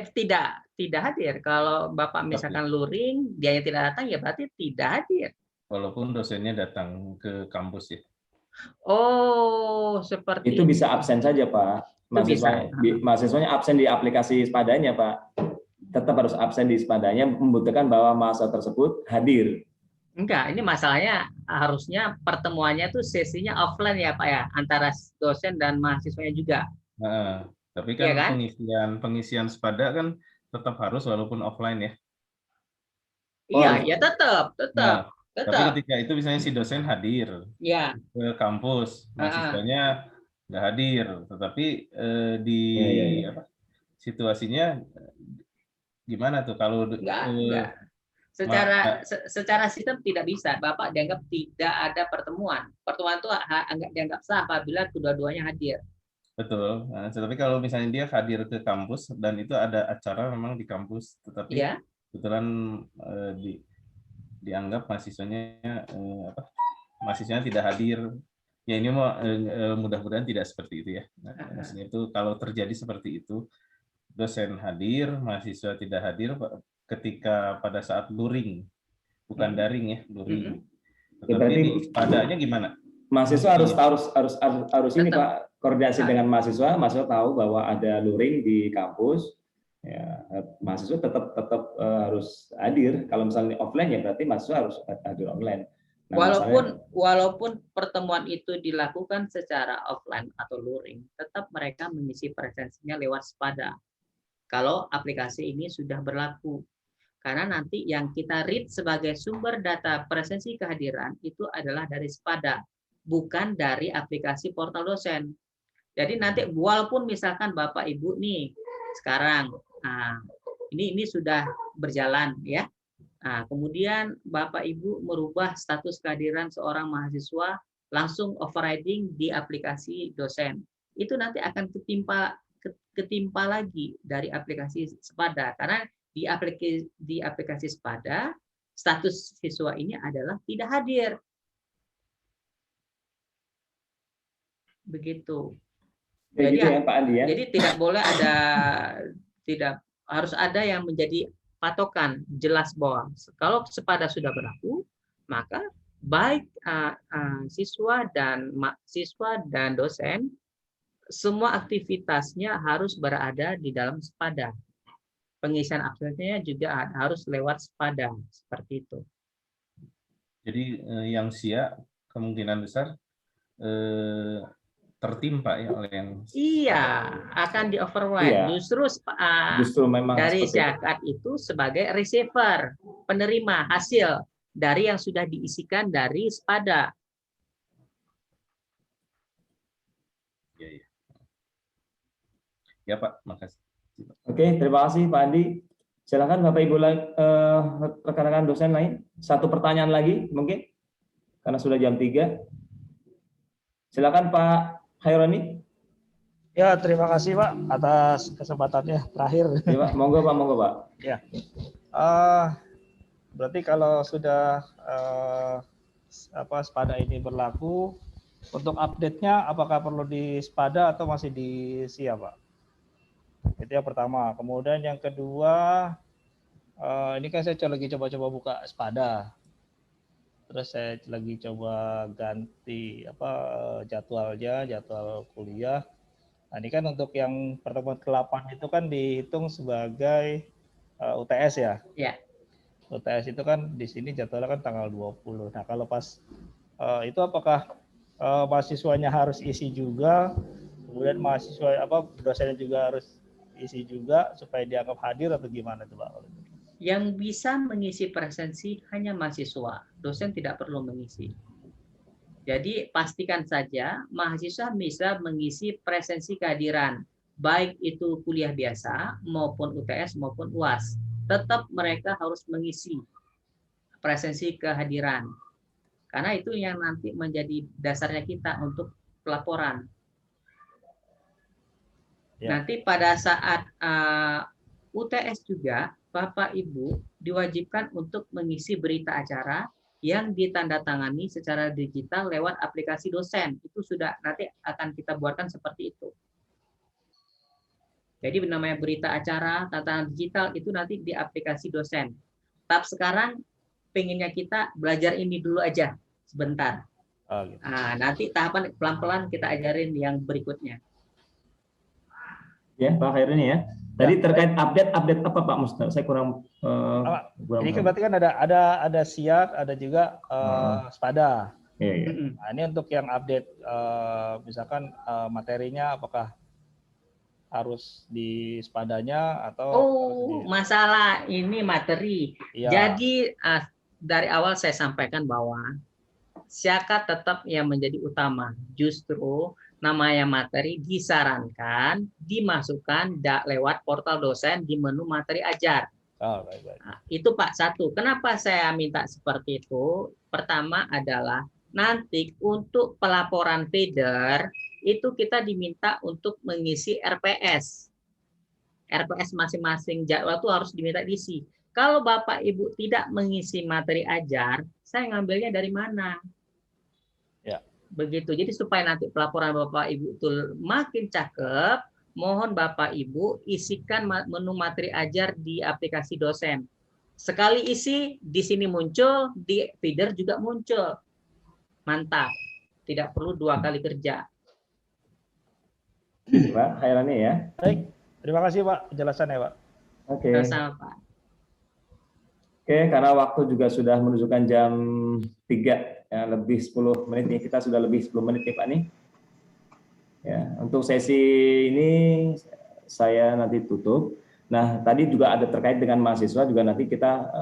tidak hadir. Kalau Bapak misalkan luring, dia yang tidak datang ya berarti tidak hadir. Walaupun dosennya datang ke kampus ya. Oh, seperti itu bisa absen saja Pak. Mahasiswanya absen di aplikasi Spadanya Pak. Tetap harus absen di Spadanya, membutuhkan bahwa mahasiswa tersebut hadir. Enggak, ini masalahnya harusnya pertemuannya tuh sesinya offline ya Pak ya, antara dosen dan mahasiswanya juga. Nah, tapi kan, ya kan? Pengisian Spada kan tetap harus walaupun offline ya. Iya, ya tetap. Nah, tapi ketika itu misalnya si dosen hadir ke kampus, mahasiswanya nggak hadir, tetapi situasinya gimana tuh kalau enggak. Secara sistem tidak bisa. Bapak dianggap tidak ada pertemuan. Pertemuan itu dianggap sah apabila kedua-duanya hadir. Betul. Nah, tetapi kalau misalnya dia hadir ke kampus dan itu ada acara memang di kampus, tetapi kebetulan dianggap mahasiswanya tidak hadir. Ya ini mudah-mudahan tidak seperti itu ya. Nah, maksudnya itu kalau terjadi seperti itu, dosen hadir, mahasiswa tidak hadir ketika pada saat luring, bukan daring ya, luring. Ya, Tapi berarti di padanya gimana? mahasiswa harus ini Tetap. Pak, koordinasi dengan mahasiswa tahu bahwa ada luring di kampus. Ya, mahasiswa tetap harus hadir. Kalau misalnya offline ya berarti mahasiswa harus hadir online. Nah, Walaupun pertemuan itu dilakukan secara offline atau luring, tetap mereka mengisi presensinya lewat Spada. Kalau aplikasi ini sudah berlaku. Karena nanti yang kita read sebagai sumber data presensi kehadiran itu adalah dari Spada, bukan dari aplikasi portal dosen. Jadi nanti walaupun misalkan Bapak Ibu nih sekarang, ini sudah berjalan ya. Nah, kemudian Bapak Ibu merubah status kehadiran seorang mahasiswa langsung overriding di aplikasi dosen. Itu nanti akan ketimpa lagi dari aplikasi Spada, karena di aplikasi Spada status siswa ini adalah tidak hadir. Begitu. jadi gitu ya Pak Andi ya. Jadi tidak harus ada yang menjadi patokan jelas bahwa kalau Spada sudah berlaku, maka baik siswa dan dosen semua aktivitasnya harus berada di dalam Spada. Pengisian absennya juga harus lewat Spada, seperti itu. Jadi yang SIA kemungkinan besar tertimpa ya oleh yang akan di override. Justru memang dari zakat itu sebagai receiver, penerima hasil dari yang sudah diisikan dari Spada. Ya Pak, makasih. Oke, terima kasih Pak Andi. Silakan Bapak Ibu rekan-rekan dosen lain. Satu pertanyaan lagi mungkin karena sudah jam 3. Silakan Pak Khaironi. Ya, terima kasih Pak atas kesempatannya terakhir. Ya, Pak. Monggo Pak. Ya. Berarti kalau sudah Spada ini berlaku, untuk update-nya apakah perlu di Spada atau masih di SIA, Pak? Itu yang pertama. Kemudian yang kedua, ini kan saya lagi coba-coba buka Spada. Terus saya lagi coba ganti jadwal kuliah. Nah, ini kan untuk yang pertemuan ke-8 itu kan dihitung sebagai UTS ya. Iya. UTS itu kan di sini jadwalnya kan tanggal 20. Nah, kalau pas itu apakah mahasiswanya harus isi juga, kemudian dosennya juga harus isi juga supaya dianggap hadir atau gimana itu, Pak? Yang bisa mengisi presensi hanya mahasiswa, dosen tidak perlu mengisi. Jadi pastikan saja mahasiswa bisa mengisi presensi kehadiran, baik itu kuliah biasa maupun UTS maupun UAS. Tetap mereka harus mengisi presensi kehadiran. Karena itu yang nanti menjadi dasarnya kita untuk pelaporan. Ya. Nanti pada saat UTS juga, Bapak Ibu diwajibkan untuk mengisi berita acara yang ditandatangani secara digital lewat aplikasi dosen. Itu sudah nanti akan kita buatkan seperti itu. Jadi namanya berita acara, tantangan digital itu nanti di aplikasi dosen. Tahap sekarang pengennya kita belajar ini dulu aja sebentar. Oh, gitu. Nah, nanti tahapan pelan-pelan kita ajarin yang berikutnya. Ya, Pak Khaironi ya. Tadi terkait update apa Pak Musnah? Saya kurang. Ini kan berarti kan ada SIA, ada juga Spada. Iya. Nah, ini untuk yang update misalkan materinya apakah harus di Spadanya atau masalah ini materi. Ya. Jadi dari awal saya sampaikan bahwa zakat tetap yang menjadi utama. Justru namanya materi disarankan dimasukkan lewat portal dosen di menu materi ajar. Baik. Nah, itu Pak satu. Kenapa saya minta seperti itu? Pertama adalah nanti untuk pelaporan feeder itu kita diminta untuk mengisi RPS. RPS masing-masing jadwal itu harus diminta diisi. Kalau Bapak Ibu tidak mengisi materi ajar, saya ngambilnya dari mana? Ya. Begitu. Jadi supaya nanti pelaporan Bapak Ibu itu makin cakep, mohon Bapak Ibu isikan menu materi ajar di aplikasi dosen. Sekali isi, di sini muncul, di feeder juga muncul. Mantap. Tidak perlu 2 kali kerja. Pak Khairani ya. Baik, terima kasih Pak penjelasannya Pak. Oke. Sama-sama, Pak. Oke, karena waktu juga sudah menunjukkan jam 3 ya, lebih 10 menit nih. Kita sudah lebih 10 menit nih Pak nih. Ya, untuk sesi ini saya nanti tutup. Nah, tadi juga ada terkait dengan mahasiswa juga nanti kita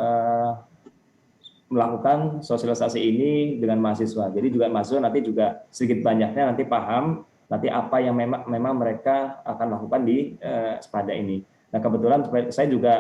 melakukan sosialisasi ini dengan mahasiswa. Jadi juga mahasiswa nanti juga sedikit banyaknya nanti paham nanti apa yang memang mereka akan lakukan di Spada ini. Nah, kebetulan saya juga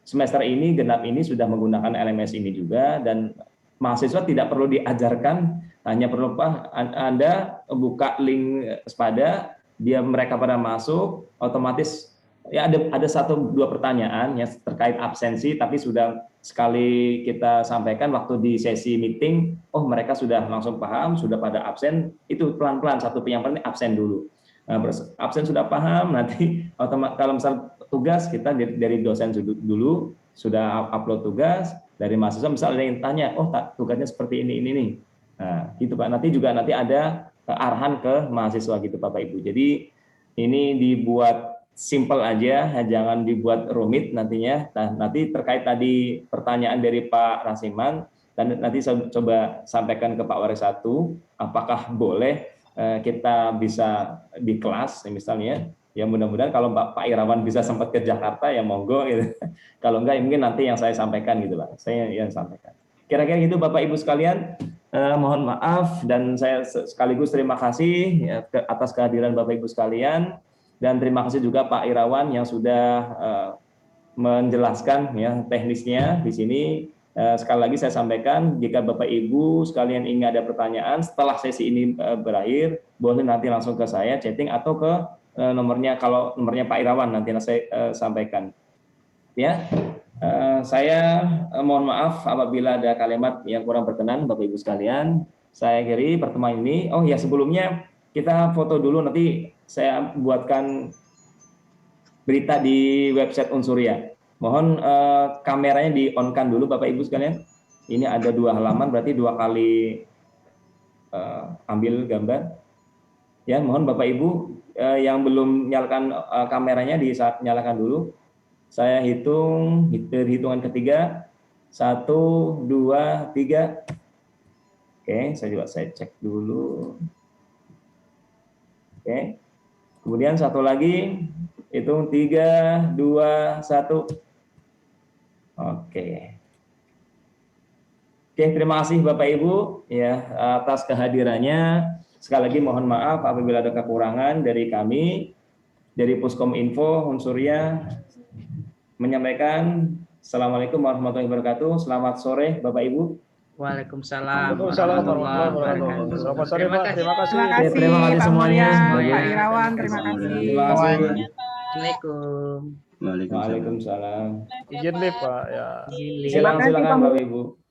semester ini genap ini sudah menggunakan LMS ini juga, dan mahasiswa tidak perlu diajarkan, hanya perlu Anda buka link Spada, mereka pada masuk otomatis. Ya ada 1-2 pertanyaan yang terkait absensi, tapi sudah sekali kita sampaikan waktu di sesi meeting, oh mereka sudah langsung paham, sudah pada absen, itu pelan-pelan satu yang penting absen dulu. Nah, absen sudah paham, nanti otomatis kalau misal tugas kita dari dosen dulu sudah upload tugas, dari mahasiswa misal ada yang tanya, oh tugasnya seperti ini nih. Nah, gitu Pak. Nanti ada arahan ke mahasiswa gitu Bapak Ibu. Jadi ini dibuat simple aja, jangan dibuat rumit nantinya. Nah, nanti terkait tadi pertanyaan dari Pak Rasiman, dan nanti saya coba sampaikan ke Pak Waris 1, apakah boleh kita bisa di kelas misalnya. Ya mudah-mudahan kalau Pak Irawan bisa sempat ke Jakarta ya monggo gitu. Kalau enggak ya mungkin nanti yang saya sampaikan gitu Pak. Saya yang sampaikan. Kira-kira gitu Bapak Ibu sekalian. Mohon maaf dan saya sekaligus terima kasih ya, atas kehadiran Bapak Ibu sekalian. Dan terima kasih juga Pak Irawan yang sudah menjelaskan ya teknisnya di sini. Sekali lagi saya sampaikan, jika Bapak Ibu sekalian ingin ada pertanyaan setelah sesi ini berakhir, boleh nanti langsung ke saya chatting atau ke nomornya, kalau nomornya Pak Irawan nanti saya sampaikan. Ya, saya mohon maaf apabila ada kalimat yang kurang berkenan Bapak Ibu sekalian. Saya akhiri pertemuan ini. Oh ya, sebelumnya kita foto dulu, nanti saya buatkan berita di website Unsurya. Mohon kameranya di-on-kan dulu Bapak Ibu sekalian. Ini ada 2 halaman, berarti 2 kali ambil gambar. Ya, mohon Bapak Ibu yang belum nyalakan kameranya dinyalakan dulu. Saya hitung, hitungan ketiga. 1, 2, 3. Oke, saya cek dulu. Oke. Kemudian satu lagi, hitung 3, 2, 1. Oke. Oke, terima kasih Bapak Ibu ya atas kehadirannya. Sekali lagi mohon maaf apabila ada kekurangan dari kami, dari Puskom Info Unsurya menyampaikan. Assalamualaikum warahmatullahi wabarakatuh. Selamat sore Bapak Ibu. Waalaikumsalam warahmatullahi wabarakatuh. Selamat sore Pak. Terima kasih. Terima kasih semuanya. Pak Irawan, terima kasih. Assalamualaikum. Waalaikumsalam. Izin live Pak ya. Silakan Bapak Ibu.